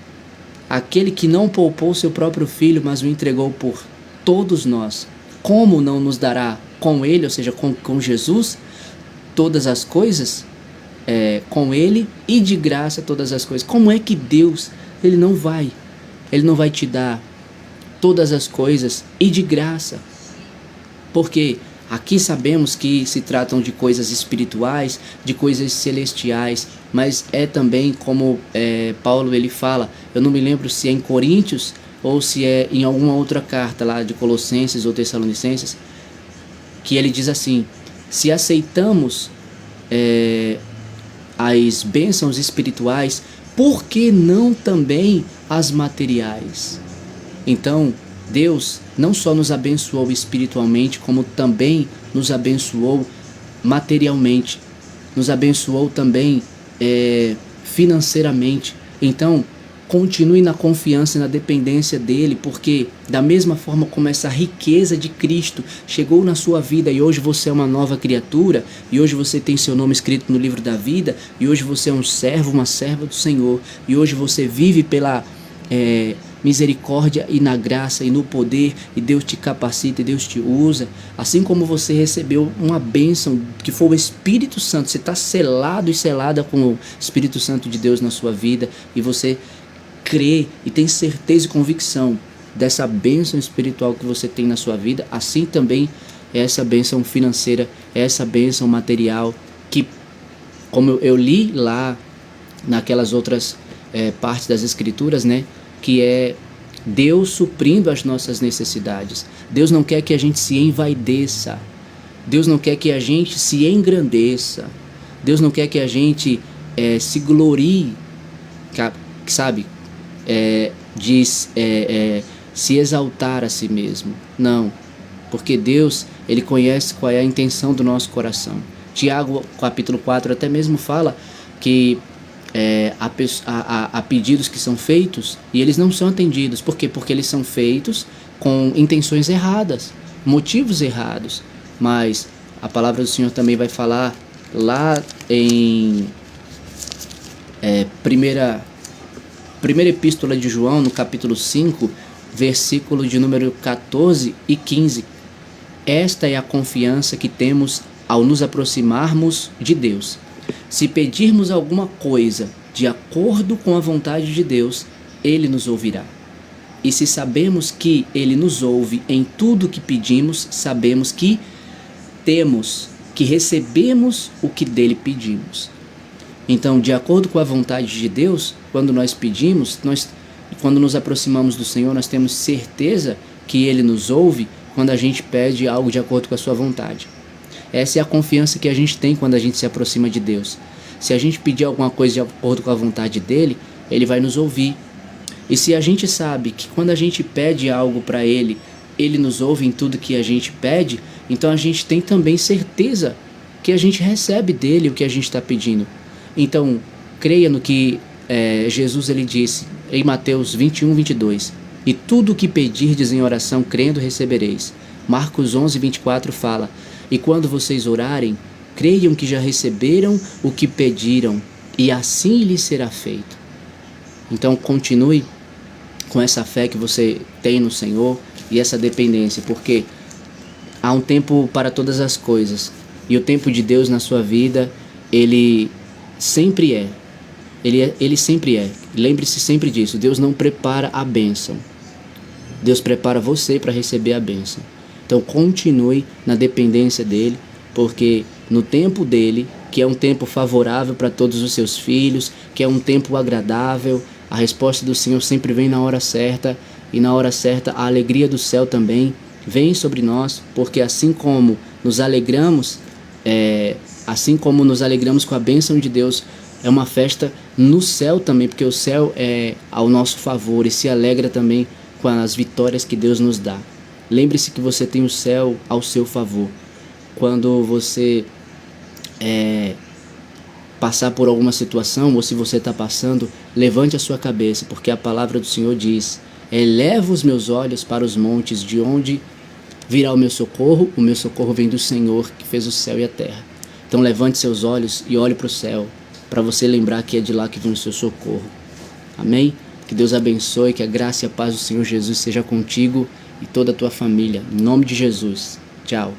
Aquele que não poupou seu próprio Filho, mas o entregou por todos nós, como não nos dará com ele, ou seja, com Jesus, todas as coisas, com ele e de graça todas as coisas? Como é que Deus, ele não vai te dar todas as coisas e de graça? Porque aqui sabemos que se tratam de coisas espirituais, de coisas celestiais, mas é também como Paulo ele fala, eu não me lembro se é em Coríntios ou se é em alguma outra carta lá de Colossenses ou Tessalonicenses, que ele diz assim, se aceitamos as bênçãos espirituais, por que não também as materiais? Então, Deus não só nos abençoou espiritualmente, como também nos abençoou materialmente, nos abençoou também financeiramente. Então, continue na confiança e na dependência dele, porque da mesma forma como essa riqueza de Cristo chegou na sua vida e hoje você é uma nova criatura, e hoje você tem seu nome escrito no livro da vida, e hoje você é um servo, uma serva do Senhor, e hoje você vive pela misericórdia e na graça e no poder, e Deus te capacita e Deus te usa, assim como você recebeu uma bênção que foi o Espírito Santo, você está selado e selada com o Espírito Santo de Deus na sua vida, e você crê e tem certeza e convicção dessa bênção espiritual que você tem na sua vida, assim também é essa bênção financeira, é essa bênção material, que como eu li lá naquelas outras partes das Escrituras, né, que é Deus suprindo as nossas necessidades. Deus não quer que a gente se envaideça, Deus não quer que a gente se engrandeça, Deus não quer que a gente se glorie, sabe, se exaltar a si mesmo. Não, porque Deus, ele conhece qual é a intenção do nosso coração. Tiago capítulo 4 até mesmo fala que há pedidos que são feitos e eles não são atendidos. Por quê? Porque eles são feitos com intenções erradas, motivos errados. Mas a palavra do Senhor também vai falar lá em primeira epístola de João, no capítulo 5, versículo de número 14 e 15. Esta é a confiança que temos ao nos aproximarmos de Deus. Se pedirmos alguma coisa de acordo com a vontade de Deus, Ele nos ouvirá. E se sabemos que Ele nos ouve em tudo que pedimos, sabemos que recebemos o que dele pedimos. Então, de acordo com a vontade de Deus, quando nós pedimos, quando nos aproximamos do Senhor, nós temos certeza que Ele nos ouve quando a gente pede algo de acordo com a sua vontade. Essa é a confiança que a gente tem quando a gente se aproxima de Deus. Se a gente pedir alguma coisa de acordo com a vontade dele, Ele vai nos ouvir. E se a gente sabe que quando a gente pede algo para Ele, Ele nos ouve em tudo que a gente pede, então a gente tem também certeza que a gente recebe dele o que a gente está pedindo. Então, creia no que Jesus ele disse em Mateus 21, 22. E tudo o que pedirdes em oração, crendo, recebereis. Marcos 11, 24 fala: e quando vocês orarem, creiam que já receberam o que pediram, e assim lhes será feito. Então, continue com essa fé que você tem no Senhor e essa dependência, porque há um tempo para todas as coisas, e o tempo de Deus na sua vida, Ele sempre é. Ele sempre é. Lembre-se sempre disso. Deus não prepara a bênção. Deus prepara você para receber a bênção. Então continue na dependência dele, porque no tempo dele, que é um tempo favorável para todos os seus filhos, que é um tempo agradável, a resposta do Senhor sempre vem na hora certa, e na hora certa a alegria do céu também vem sobre nós, porque assim como nos alegramos com a bênção de Deus, é uma festa no céu também, porque o céu é ao nosso favor e se alegra também com as vitórias que Deus nos dá. Lembre-se que você tem o céu ao seu favor. Quando você passar por alguma situação, ou se você está passando, levante a sua cabeça, porque a palavra do Senhor diz: eleva os meus olhos para os montes, de onde virá o meu socorro vem do Senhor, que fez o céu e a terra. Então levante seus olhos e olhe para o céu, para você lembrar que é de lá que vem o seu socorro. Amém? Que Deus abençoe, que a graça e a paz do Senhor Jesus seja contigo e toda a tua família. Em nome de Jesus. Tchau.